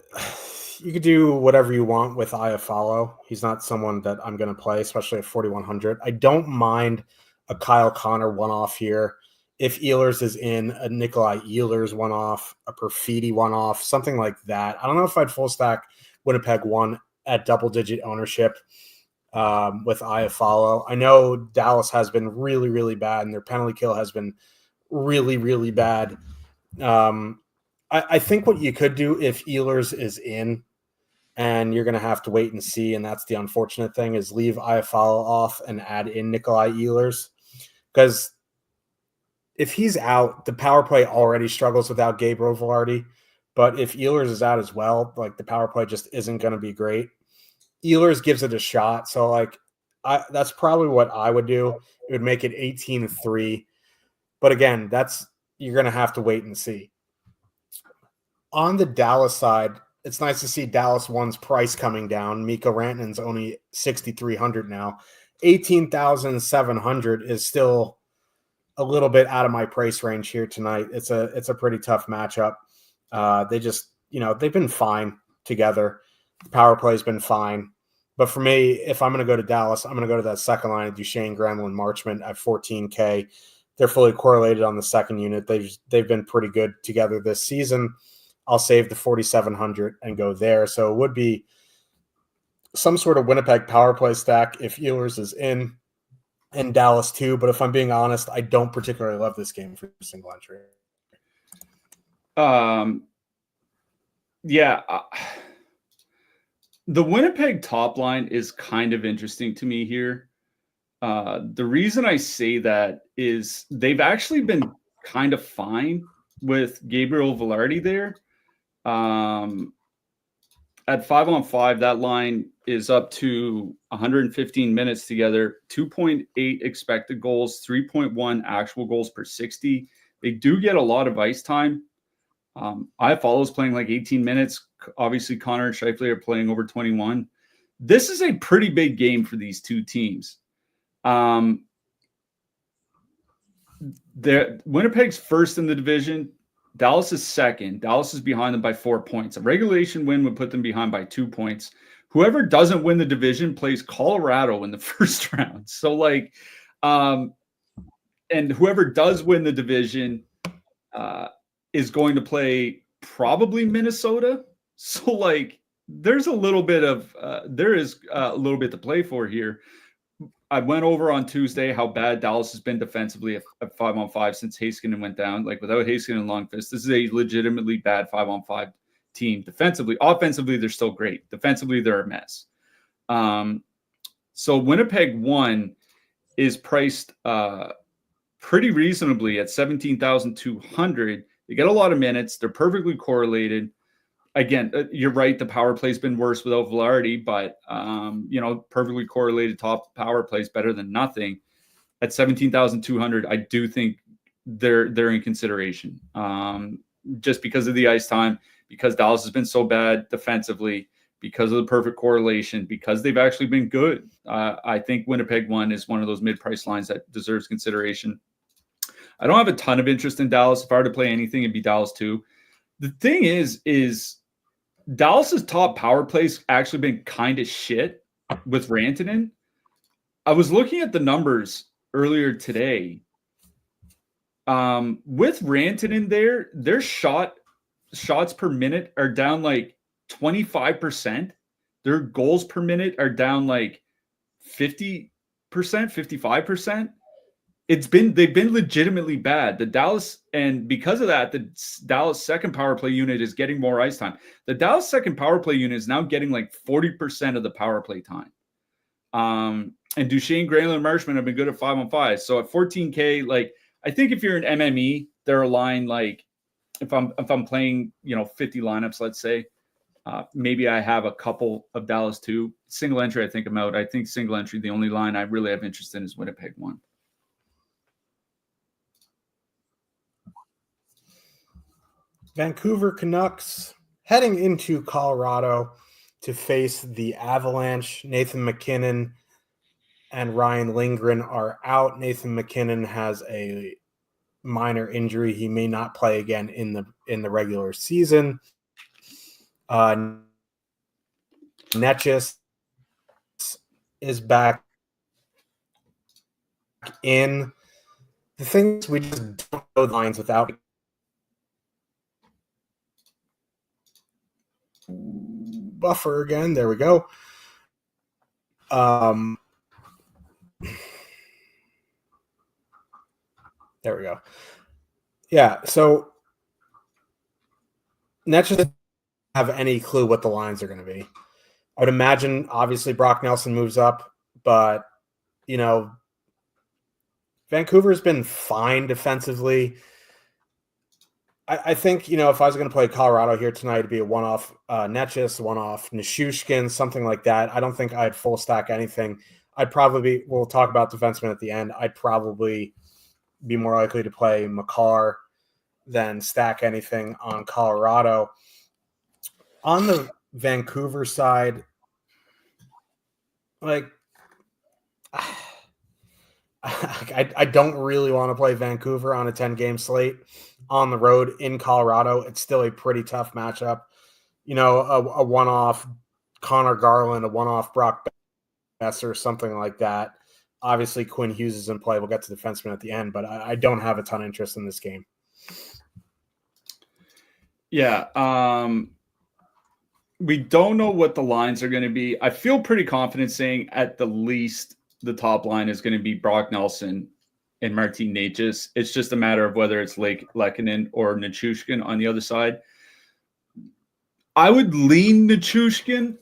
you could do whatever you want with Iafallo. He's not someone that I'm going to play, especially at 4,100. I don't mind a Kyle Connor one-off here. If Ehlers is in, a Nikolai Ehlers one-off, a Perfidi one-off, something like that. I don't know if I'd full stack Winnipeg 1 at double-digit ownership with Iafallo. I know Dallas has been really, really bad, and their penalty kill has been really, really bad. I think what you could do if Ehlers is in, and you're going to have to wait and see, and that's the unfortunate thing, is leave Iafallo off and add in Nikolai Ehlers. Because if he's out, the power play already struggles without Gabriel Velarde. But if Ehlers is out as well, like the power play just isn't going to be great. Ehlers gives it a shot. So that's probably what I would do. It would make it 18-3. But again, you're going to have to wait and see. On the Dallas side, it's nice to see Dallas 1's price coming down. Mikko Rantanen's only 6,300 now. 18,700 is still a little bit out of my price range here tonight. It's a pretty tough matchup. They just, they've been fine together. The power play's been fine. But for me, if I'm going to go to Dallas, I'm going to go to that second line of Duchesne, Granlund, Marchment at 14K. They're fully correlated on the second unit. They've been pretty good together this season. I'll save the 4,700 and go there. So it would be some sort of Winnipeg power play stack if Ehlers is in, and Dallas too. But if I'm being honest, I don't particularly love this game for single entry. The Winnipeg top line is kind of interesting to me here. The reason I say that is they've actually been kind of fine with Gabriel Velarde there. At 5-on-5, that line is up to 115 minutes together, 2.8 expected goals, 3.1 actual goals per 60. They do get a lot of ice time. Iafallo's playing like 18 minutes. Obviously, Connor and Scheifele are playing over 21. This is a pretty big game for these two teams. Winnipeg's first in the division. Dallas is second. Dallas is behind them by 4 points. A regulation win would put them behind by 2 points. Whoever doesn't win the division plays Colorado in the first round. So, like, and whoever does win the division is going to play probably Minnesota. So, like, there's a little bit of there is a little bit to play for here. I went over on Tuesday how bad Dallas has been defensively at 5-on-5 since Heiskanen went down. Like, without Heiskanen and Lundqvist, this is a legitimately bad 5-on-5 team defensively. Offensively, they're still great. Defensively, they're a mess. So Winnipeg 1 is priced pretty reasonably at 17,200. They get a lot of minutes. They're perfectly correlated. Again, you're right. The power play's been worse without Velarde, but perfectly correlated top power plays better than nothing. At 17,200, I do think they're in consideration. Just because of the ice time, because Dallas has been so bad defensively, because of the perfect correlation, because they've actually been good. I think Winnipeg 1 is one of those mid-price lines that deserves consideration. I don't have a ton of interest in Dallas. If I were to play anything, it'd be Dallas 2. The thing is Dallas's top power play's actually been kind of shit with Rantanen. I was looking at the numbers earlier today. With Rantanen there, their shots per minute are down like 25%. Their goals per minute are down like 50%, 55%. They've been legitimately bad. And because of that, the Dallas second power play unit is getting more ice time. The Dallas second power play unit is now getting like 40% of the power play time. And Duchesne, Granlund, and Marchment have been good at 5-on-5. So at 14K, like, I think if you're an MME, they're a line like, if I'm playing, 50 lineups, let's say, maybe I have a couple of Dallas 2. Single entry, I think I'm out. I think single entry, the only line I really have interest in is Winnipeg 1. Vancouver Canucks heading into Colorado to face the Avalanche. Nathan MacKinnon and Ryan Lindgren are out. Nathan MacKinnon has a minor injury. He may not play again in the regular season. Netchis is back in. The thing is, we just don't know the lines without buffer again. There we go. There we go. Yeah, so Nets doesn't have any clue what the lines are going to be. I would imagine, obviously, Brock Nelson moves up, but, Vancouver's been fine defensively. I think, if I was going to play Colorado here tonight, it'd be a one-off Netchis, one-off Nishushkin, something like that. I don't think I'd full stack anything. We'll talk about defenseman at the end. I'd probably be more likely to play Makar than stack anything on Colorado. On the Vancouver side, like, I don't really want to play Vancouver on a 10-game slate on the road in Colorado. It's still a pretty tough matchup. A one-off Connor Garland, a one-off Brock Besser, something like that. Obviously, Quinn Hughes is in play. We'll get to defenseman at the end, but I don't have a ton of interest in this game. Yeah. We don't know what the lines are going to be. I feel pretty confident saying at the least the top line is going to be Brock Nelson and Martin Necas. It's just a matter of whether it's Lehkonen or Nichushkin on the other side. I would lean Nichushkin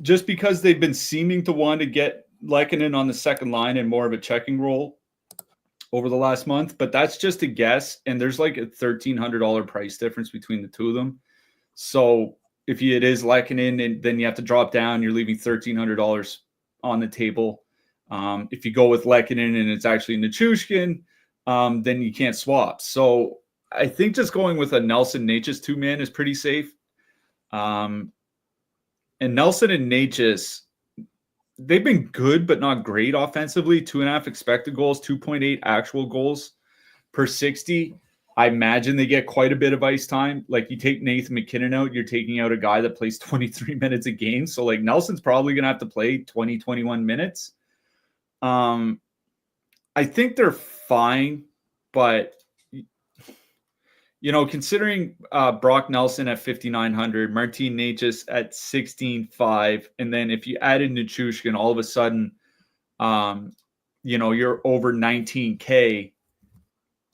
just because they've been seeming to want to get Lehkonen on the second line and more of a checking role over the last month, but that's just a guess. And there's like a $1,300 price difference between the two of them. So if it is Lehkonen, and then you have to drop down, you're leaving $1,300 on the table. If you go with Lehkonen and it's actually Nichushkin, then you can't swap. So I think just going with a Nelson Natchez 2-man is pretty safe. And Nelson and Natchez, they've been good, but not great offensively. 2.5 expected goals, 2.8 actual goals per 60. I imagine they get quite a bit of ice time. Like, you take Nathan McKinnon out, you're taking out a guy that plays 23 minutes a game. So, like, Nelson's probably going to have to play 20, 21 minutes. I think they're fine, but, you know, considering Brock Nelson at 5,900, Martin Necas at 16,500, and then if you add in Nichushkin, all of a sudden, you know, you're over 19K,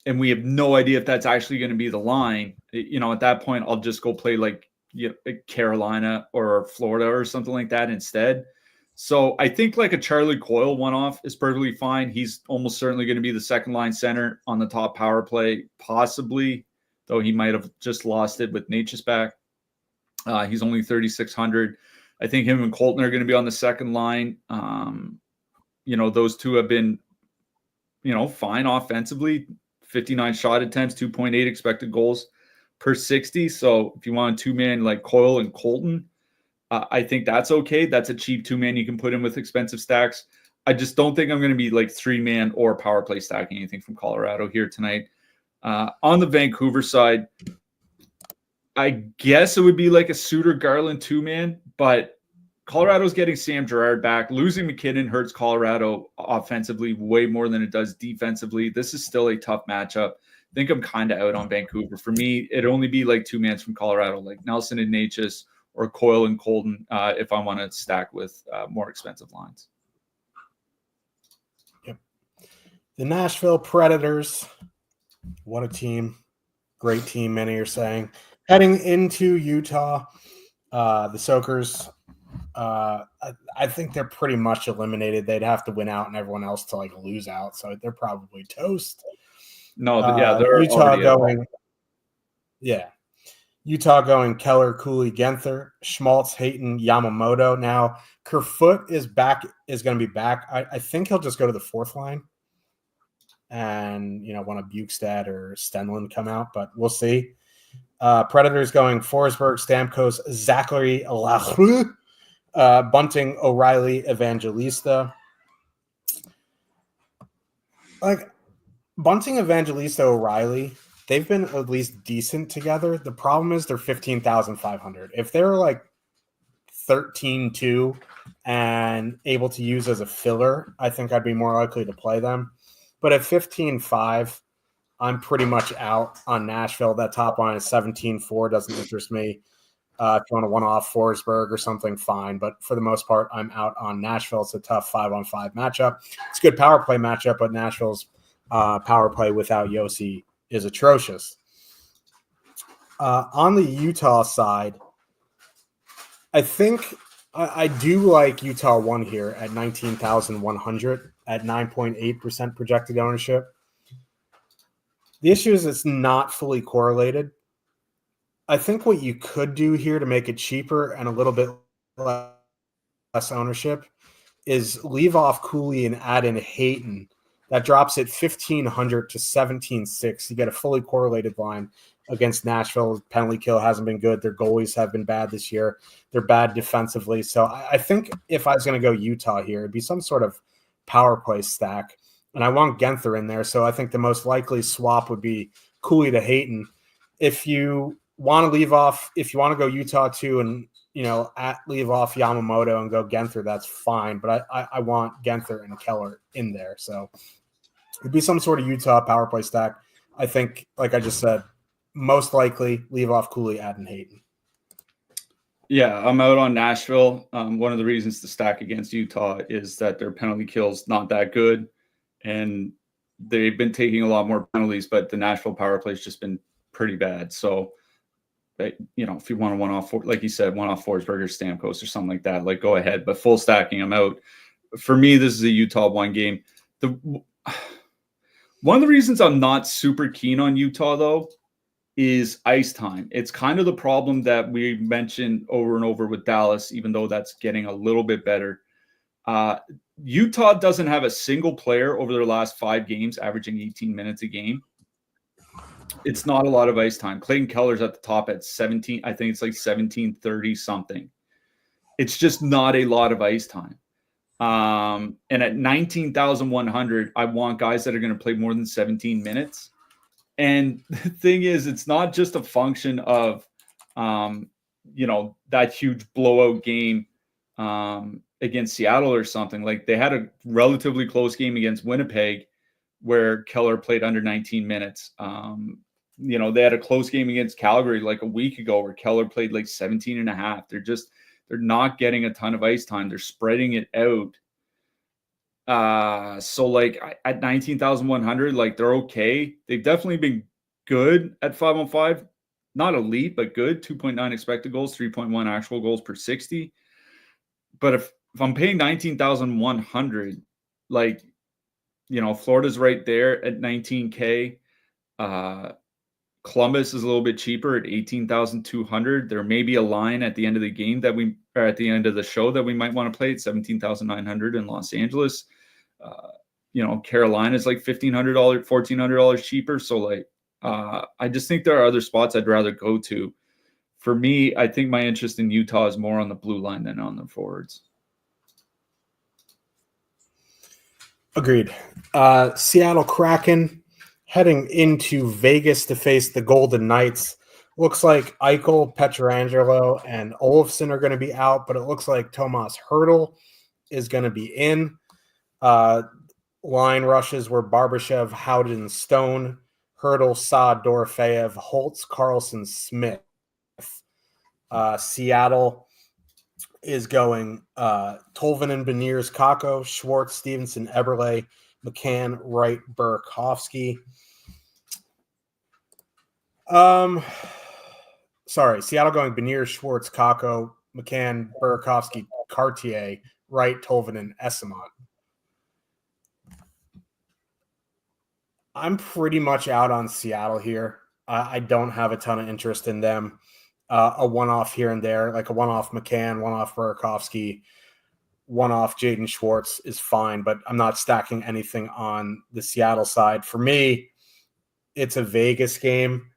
and we have no idea if that's actually going to be the line. You know, at that point, I'll just go play like, you know, Carolina or Florida or something like that instead. So I think like a Charlie Coyle one-off is perfectly fine. He's almost certainly going to be the second line center on the top power play, possibly, though he might have just lost it with Natchez back. He's only 3,600. I think him and Colton are going to be on the second line. You know, those two have been, you know, fine offensively. 59 shot attempts, 2.8 expected goals per 60. So if you want a 2-man like Coyle and Colton, I think that's okay. That's a cheap 2-man you can put in with expensive stacks. I just don't think I'm going to be like 3-man or power play stacking anything from Colorado here tonight. On the Vancouver side, I guess it would be like a Suter Garland 2-man, but Colorado's getting Sam Girard back. Losing McKinnon hurts Colorado offensively way more than it does defensively. This is still a tough matchup. I think I'm kind of out on Vancouver. For me, it'd only be like 2-mans from Colorado, like Nelson and Natchez or Coyle and Colton, if I want to stack with more expensive lines. Yep. The Nashville Predators. What a team. Great team, many are saying. Heading into Utah, the Soakers, I think they're pretty much eliminated. They'd have to win out and everyone else to like lose out. So they're probably toast. No, yeah, they're Utah going. Yeah. Utah going Keller, Cooley, Genther, Schmaltz, Hayton, Yamamoto. Now, Kerfoot is going to be back. I think he'll just go to the fourth line. And, you know, one of Bukestad or Stenlund come out, but we'll see. Predators going Forsberg, Stamkos, Zachary Lacroix, Bunting, O'Reilly, Evangelista. Like, Bunting, Evangelista, O'Reilly, they've been at least decent together. The problem is they're 15,500. If they're like 13-2 and able to use as a filler, I think I'd be more likely to play them. But at 15.5, I'm pretty much out on Nashville. That top line is 17.4, doesn't interest me. If you want to one-off Forsberg or something, fine. But for the most part, I'm out on Nashville. It's a tough 5-on-5 matchup. It's a good power play matchup, but Nashville's power play without Yossi is atrocious. On the Utah side, I think I do like Utah 1 here at 19,100 at 9.8% projected ownership. The issue is it's not fully correlated. I think what you could do here to make it cheaper and a little bit less ownership is leave off Cooley and add in Hayton. That drops it 1,500 to 17.6. You get a fully correlated line against Nashville. Penalty kill hasn't been good. Their goalies have been bad this year. They're bad defensively. So I think if I was going to go Utah here, it'd be some sort of power play stack. And I want Genther in there. So I think the most likely swap would be Cooley to Hayton. If you want to leave off, if you want to go Utah 2 and, you know, leave off Yamamoto and go Genther, that's fine. But I want Genther and Keller in there. So it'd be some sort of Utah power play stack. I think, like I just said, most likely leave off Cooley, add in Hayton. Yeah, I'm out on Nashville. One of the reasons to stack against Utah is that their penalty kill's not that good. And they've been taking a lot more penalties, but the Nashville power play's just been pretty bad. So, you know, if you want to one-off, like you said, one-off Forsberg or Stamkos or something like that, like, go ahead. But full stacking, I'm out. For me, this is a Utah 1 game. One of the reasons I'm not super keen on Utah, though, is ice time. It's kind of the problem that we mentioned over and over with Dallas, even though that's getting a little bit better. Utah doesn't have a single player over their last 5 games averaging 18 minutes a game. It's not a lot of ice time. Clayton Keller's at the top at 17. I think it's like 17:30 something. It's just not a lot of ice time. And at 19,100, I want guys that are going to play more than 17 minutes. And the thing is, it's not just a function of, that huge blowout game against Seattle or something. Like, they had a relatively close game against Winnipeg where Keller played under 19 minutes. They had a close game against Calgary like a week ago where Keller played like 17 and a half. They're not getting a ton of ice time. They're spreading it out. So like at 19,100, like they're okay. They've definitely been good at 5-on-5, not elite, but good. 2.9 expected goals, 3.1 actual goals per 60. But if I'm paying 19,100, like, Florida's right there at 19K. Columbus is a little bit cheaper at 18,200. There may be a line at the end of the game at the end of the show that we might want to play at 17,900 in Los Angeles. Carolina is like $1,500, $1,400 cheaper. So like, I just think there are other spots I'd rather go to. For me, I think my interest in Utah is more on the blue line than on the forwards. Agreed. Seattle Kraken heading into Vegas to face the Golden Knights. Looks like Eichel, Pietrangelo, and Olofsson are going to be out, but it looks like Tomas Hertl is going to be in. Line rushes were Barbashev, Howden, Stone, Hertl, Saad, Dorofeyev, Holtz, Carlson, Smith. Seattle is going Tolvanen, Beniers, Kakko, Schwartz, Stevenson, Eberle, McCann, Wright, Burakovsky. Seattle going Beniers, Schwartz, Kakko, McCann, Burakovsky, Cartier, Wright, Tolvanen, Esamont. I'm pretty much out on Seattle here. I don't have a ton of interest in them. A one-off here and there, like a one-off McCann, one-off Burakovsky, one-off Jaden Schwartz is fine, but I'm not stacking anything on the Seattle side. For me, it's a Vegas game,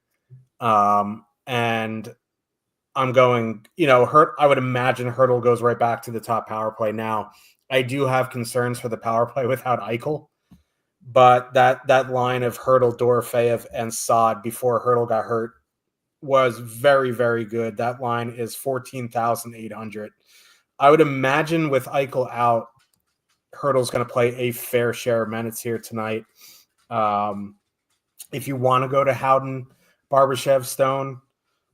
and I'm going, I would imagine Hertl goes right back to the top power play. Now, I do have concerns for the power play without Eichel, but that line of Hertl, Dorofeyev, and Saad before Hertl got hurt was very, very good. That line is 14,800. I would imagine with Eichel out, Hertl's going to play a fair share of minutes here tonight. If you want to go to Howden, Barbashev, Stone,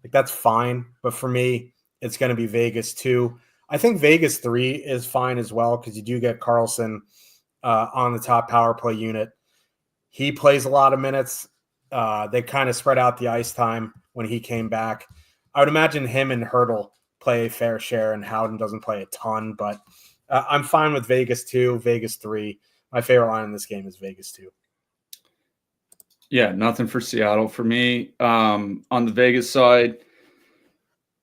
like that's fine. But for me, it's going to be Vegas 2. I think Vegas 3 is fine as well because you do get Carlson on the top power play unit. He plays a lot of minutes. They kind of spread out the ice time when he came back. I would imagine him and Hertl play a fair share and Howden doesn't play a ton, but I'm fine with Vegas 2, Vegas 3. My favorite line in this game is Vegas 2. Yeah, nothing for Seattle for me. On the Vegas side,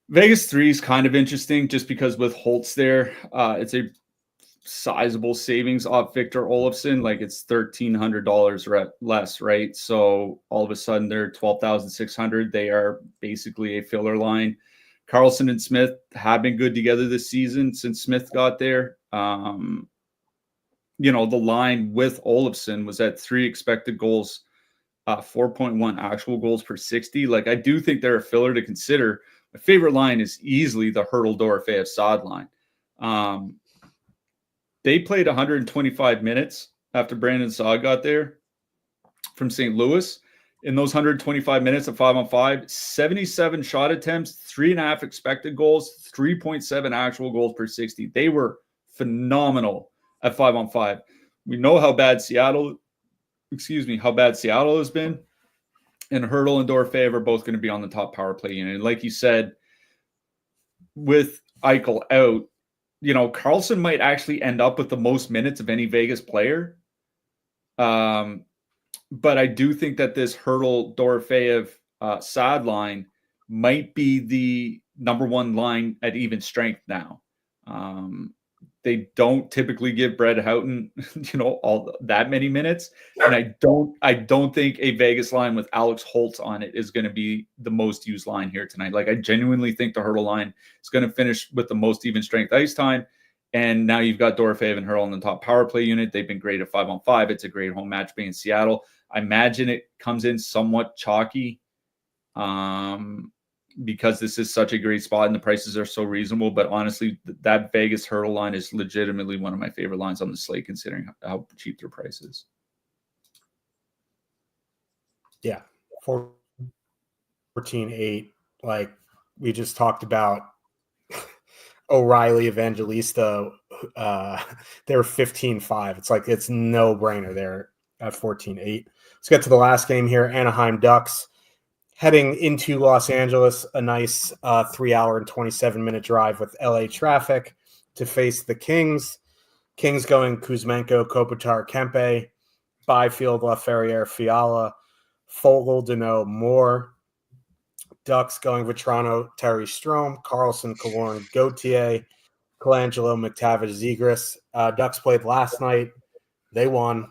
Vegas 3 is kind of interesting just because with Holtz there, it's a sizable savings off Victor Olofsson. Like it's $1,300 less, right? So all of a sudden they're 12,600. They are basically a filler line. Carlson and Smith have been good together this season since Smith got there. The line with Olofsson was at 3 expected goals, 4.1 actual goals per 60. Like I do think they're a filler to consider. My favorite line is easily the Hertl, Dorofeyev, Saad line. They played 125 minutes after Brandon Saad got there from St. Louis. In those 125 minutes of 5-on-5, 77 shot attempts, 3.5 expected goals, 3.7 actual goals per 60. They were phenomenal at 5-on-5. We know how bad Seattle has been. And Hertl and Dorofeyev are both going to be on the top power play unit. And like you said, with Eichel out, Carlson might actually end up with the most minutes of any Vegas player. But I do think that this Hertl, Dorofeyev, Saad line might be the number one line at even strength now. They don't typically give Brett Houghton, all that many minutes. And I don't think a Vegas line with Alex Holtz on it is going to be the most used line here tonight. Like, I genuinely think the Hurdle line is going to finish with the most even strength ice time. And now you've got Dorofeev and Hurl in the top power play unit. They've been great at 5-on-5. It's a great home match being in Seattle. I imagine it comes in somewhat chalky. Because this is such a great spot and the prices are so reasonable. But honestly, that Vegas Hurdle line is legitimately one of my favorite lines on the slate, considering how cheap their price is. Yeah. 14-8. Like we just talked about, O'Reilly, Evangelista, they're 15-5. It's like, it's no brainer there at 14-8. Let's get to the last game here. Anaheim Ducks heading into Los Angeles, a nice 3-hour and 27-minute drive with LA traffic to face the Kings. Kings going Kuzmenko, Kopitar, Kempe, Byfield, Laferriere, Fiala, Fogle, Deneau, Moore. Ducks going Vetrano, Terry Strome, Carlson, Killorn, Gauthier, Colangelo, McTavish, Zegras. Ducks played last night. They won.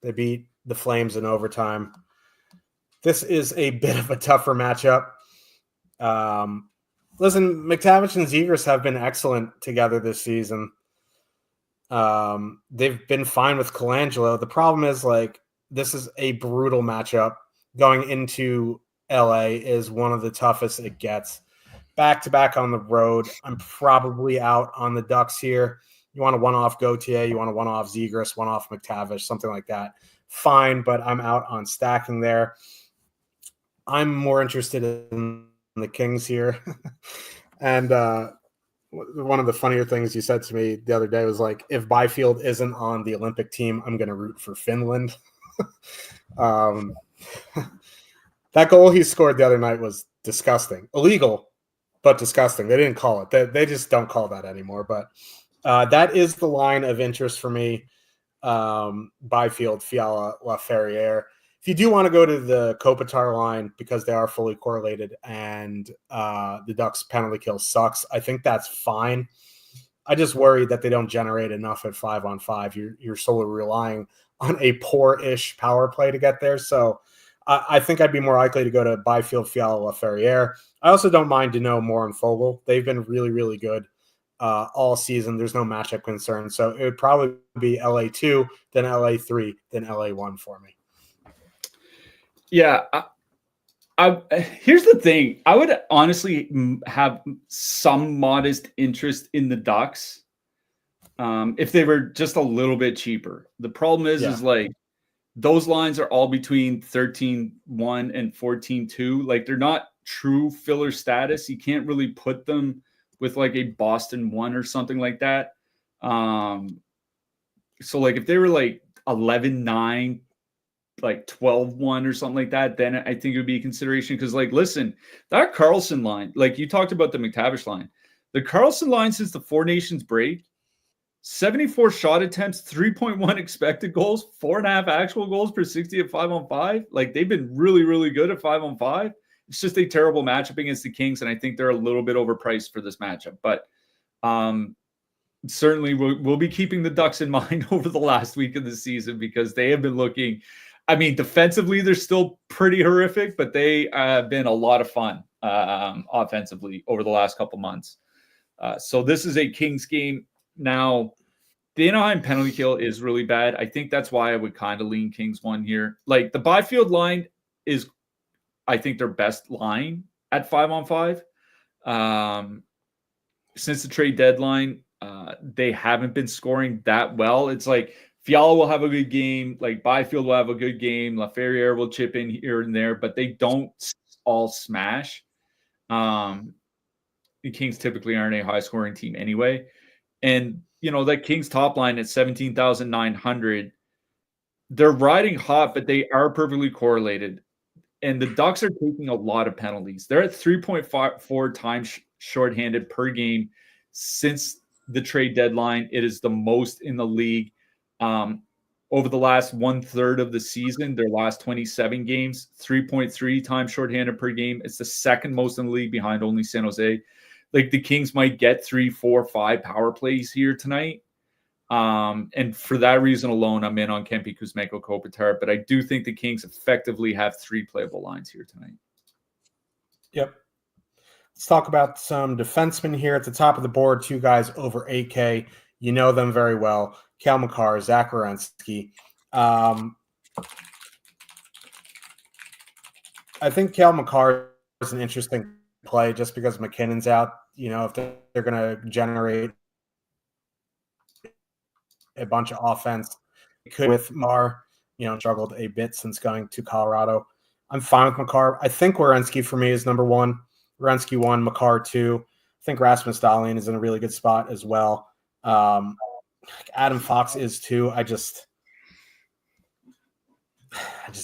They beat the Flames in overtime. This is a bit of a tougher matchup. Listen, McTavish and Zegras have been excellent together this season. They've been fine with Colangelo. The problem is, like, this is a brutal matchup. Going into LA is one of the toughest it gets. Back-to-back on the road. I'm probably out on the Ducks here. You want to one-off Gauthier, you want to one-off Zegras, one-off McTavish, something like that. Fine, but I'm out on stacking there. I'm more interested in the Kings here. And one of the funnier things you said to me the other day was like, if Byfield isn't on the Olympic team, I'm going to root for Finland. That goal he scored the other night was disgusting. Illegal, but disgusting. They didn't call it. They just don't call that anymore. But that is the line of interest for me. Byfield, Fiala, Laferriere. If you do want to go to the Kopitar line because they are fully correlated and the Ducks penalty kill sucks, I think that's fine. I just worry that they don't generate enough at 5-on-5. You're solely relying on a poor-ish power play to get there. So I think I'd be more likely to go to Byfield, Fiala, Laferriere. I also don't mind Deneau, Moore, and Fogle. They've been really, really good all season. There's no matchup concern. So it would probably be LA2, then LA3, then LA1 for me. Yeah. Here's the thing. I would honestly have some modest interest in the Ducks if they were just a little bit cheaper. The problem is like those lines are all between 13-1 and 14-2. Like, they're not true filler status. You can't really put them with like a Boston 1 or something like that. So like if they were like 11-9, like 12-1 or something like that, then I think it would be a consideration. Because, like, listen, that Carlson line, like you talked about the McTavish line, the Carlson line since the Four Nations break, 74 shot attempts, 3.1 expected goals, 4.5 actual goals per 60 at 5-on-5. Like, they've been really, really good at 5-on-5. It's just a terrible matchup against the Kings, and I think they're a little bit overpriced for this matchup. But certainly we'll be keeping the Ducks in mind over the last week of the season because they have been looking, I mean, defensively, they're still pretty horrific, but they have been a lot of fun offensively over the last couple months. So this is a Kings game. Now, the Anaheim penalty kill is really bad. I think that's why I would kind of lean Kings 1 here. Like, the Byfield line is, I think, their best line at 5-on-5. Since the trade deadline, they haven't been scoring that well. It's like Fiala will have a good game, like Byfield will have a good game, Laferriere will chip in here and there, but they don't all smash. The Kings typically aren't a high-scoring team anyway. And, you know, that Kings top line at 17,900, they're riding hot, but they are perfectly correlated. And the Ducks are taking a lot of penalties. They're at 3.4 times shorthanded per game since the trade deadline. It is the most in the league. Over the last 1/3 of the season, their last 27 games, 3.3 times shorthanded per game. It's the second most in the league behind only San Jose. like the Kings might get 3, 4, 5 power plays here tonight. And for that reason alone, I'm in on Kempe, Kuzmenko, Kopitar. But I do think the Kings effectively have 3 playable lines here tonight. Yep. Let's talk about some defensemen here at the top of the board. 2 guys over 8K. You know them very well. Cale Makar, Zach Werenski. I think Cale Makar is an interesting play just because McKinnon's out. If they're going to generate a bunch of offense, could with Mar, struggled a bit since going to Colorado. I'm fine with Makar. I think Werenski for me is number 1. Werenski 1, Makar 2. I think Rasmus Dahlin is in a really good spot as well. Adam Fox is 2. I just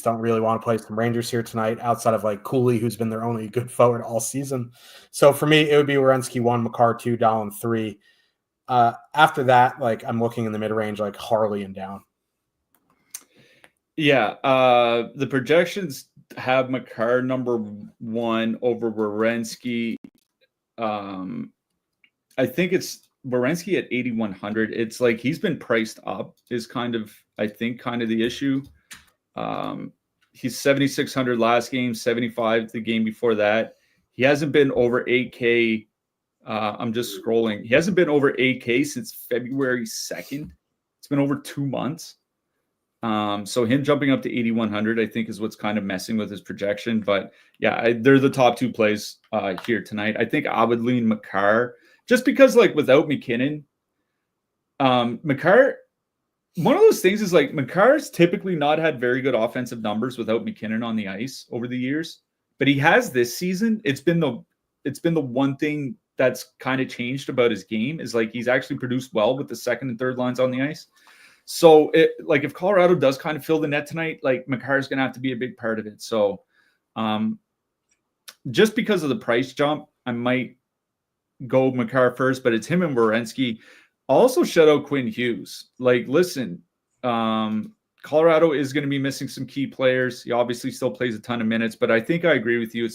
don't really want to play some Rangers here tonight outside of like Cooley, who's been their only good forward all season. So for me, it would be Werenski 1, Makar 2, Dahlin 3. After that, like I'm looking in the mid-range, like Harley and down. Yeah, the projections have Makar number 1 over Werenski. I think it's Werenski at 8,100. It's like he's been priced up is kind of the issue. He's 7,600 last game, 75 the game before that. He hasn't been over 8K. I'm just scrolling. He hasn't been over 8K since February 2nd. It's been over 2 months. So him jumping up to 8,100, I think, is what's kind of messing with his projection. But yeah, they're the top 2 plays here tonight. I think I would lean Makar just because, like, without McKinnon, Makar. One of those things is like Makar's typically not had very good offensive numbers without McKinnon on the ice over the years, but he has this season. It's been the one thing that's kind of changed about his game is like he's actually produced well with the second and third lines on the ice. So like if Colorado does kind of fill the net tonight, like Makar's going to have to be a big part of it. So just because of the price jump, I might go Makar first, but it's him and Werenski. Also shut out Quinn Hughes. Like, listen, Colorado is going to be missing some key players. He obviously still plays a ton of minutes, but I think I agree with you.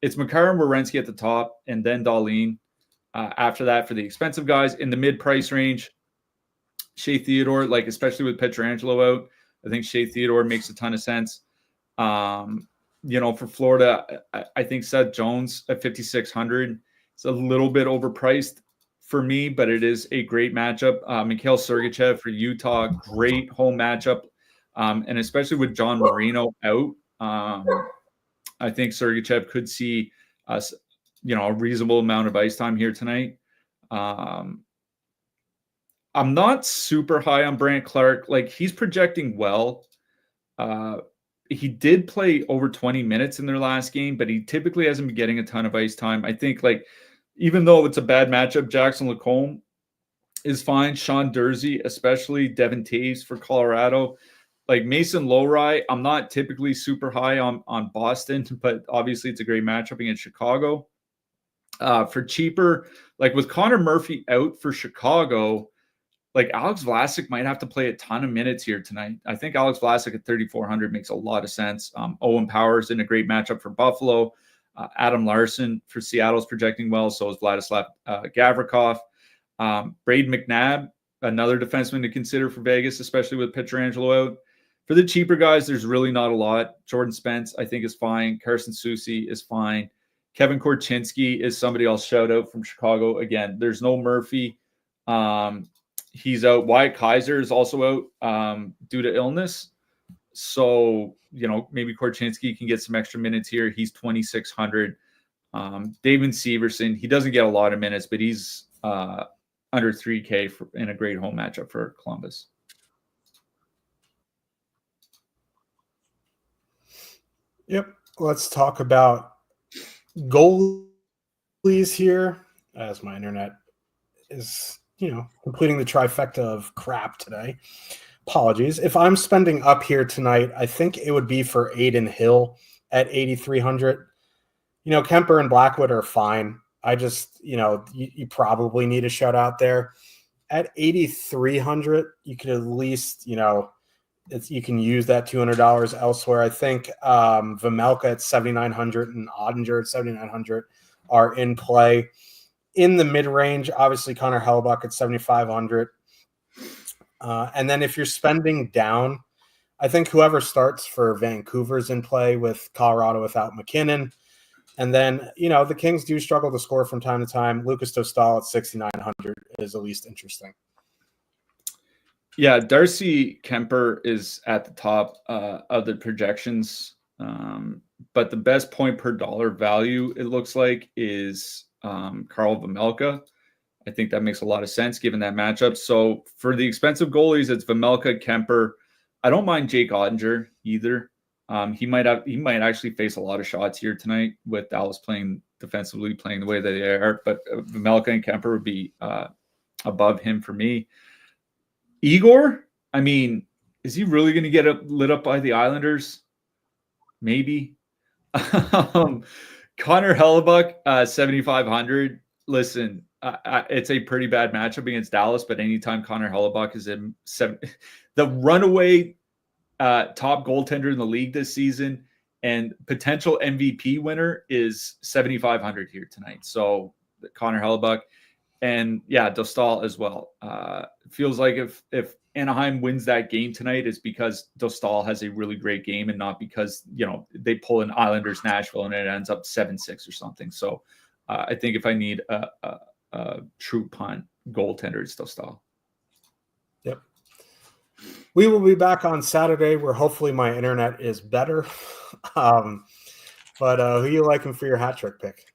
It's Makar and Werenski at the top, and then Dahlin after that for the expensive guys. In the mid-price range, Shea Theodore, like especially with Pietrangelo out, I think Shea Theodore makes a ton of sense. For Florida, I think Seth Jones at 5,600 is a little bit overpriced for me, but it is a great matchup. Mikhail Sergachev for Utah, great home matchup. And especially with John Marino out, I think Sergachev could see us, a reasonable amount of ice time here tonight. I'm not super high on Brant Clark. Like he's projecting well. He did play over 20 minutes in their last game, but he typically hasn't been getting a ton of ice time. I think like, even though it's a bad matchup, Jackson Lacombe is fine. Sean Durzi, especially Devin Taves for Colorado. Like Mason Lowry, I'm not typically super high on Boston, but obviously it's a great matchup against Chicago. For cheaper, like with Connor Murphy out for Chicago, like Alex Vlasic might have to play a ton of minutes here tonight. I think Alex Vlasic at 3,400 makes a lot of sense. Owen Powers in a great matchup for Buffalo. Adam Larson for Seattle is projecting well. So is Vladislav Gavrikov. Braden McNabb, another defenseman to consider for Vegas, especially with Pietrangelo out. For the cheaper guys, there's really not a lot. Jordan Spence, I think, is fine. Carson Soucy is fine. Kevin Korchinski is somebody I'll shout out from Chicago. Again, there's no Murphy. He's out. Wyatt Kaiser is also out due to illness. So, maybe Korchinski can get some extra minutes here. He's 2,600. David Severson, he doesn't get a lot of minutes, but he's under 3K in a great home matchup for Columbus. Yep. Let's talk about goalies here, as my internet is, completing the trifecta of crap today. Apologies. If I'm spending up here tonight, I think it would be for Aiden Hill at 8,300. Kemper and Blackwood are fine. I just, you probably need a shutout there. At 8,300, you could at least, you can use that $200 elsewhere. I think Vamelka at 7,900 and Ottinger at 7,900 are in play. in the mid-range, obviously Connor Hellebuyck at 7,500. And then if you're spending down, I think whoever starts for Vancouver's in play with Colorado without McKinnon. And then, the Kings do struggle to score from time to time. Lucas Dostal at 6,900 is the least interesting. Yeah, Darcy Kemper is at the top of the projections. But the best point per dollar value, it looks like, is Karl Vejmelka. I think that makes a lot of sense given that matchup. So for the expensive goalies, it's Vejmelka, Kemper. I don't mind Jake Ottinger either. He might actually face a lot of shots here tonight with Dallas playing defensively, playing the way that they are. But Vejmelka and Kemper would be above him for me. Igor, I mean, is he really going to get lit up by the Islanders? Maybe. Connor Hellebuyck, 7,500. Listen, it's a pretty bad matchup against Dallas, but anytime Connor Hellebuyck is in the runaway top goaltender in the league this season and potential MVP winner is 7,500 here tonight. So Connor Hellebuyck and Dostal as well. Feels like if Anaheim wins that game tonight, it's because Dostal has a really great game and not because, they pull in Islanders Nashville and it ends up 7-6 or something. So I think if I need a true punt goaltender, it's Dostal. Yep. We will be back on Saturday where hopefully my internet is better. But who are you liking for your hat trick pick?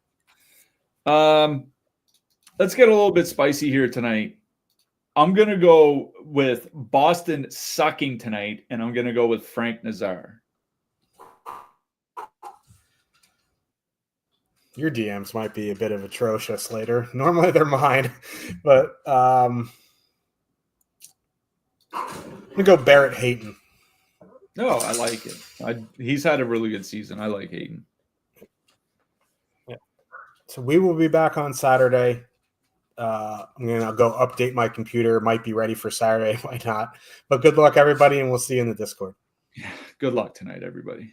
Let's get a little bit spicy here tonight. I'm going to go with Boston sucking tonight, and I'm going to go with Frank Nazar. Your DMs might be a bit of atrocious later. Normally they're mine, but I'm going to go Barrett Hayton. No, I like it. He's had a really good season. I like Hayton. Yeah. So we will be back on Saturday. I'm going to go update my computer. Might be ready for Saturday, might not. But good luck, everybody, and we'll see you in the Discord. Yeah, good luck tonight, everybody.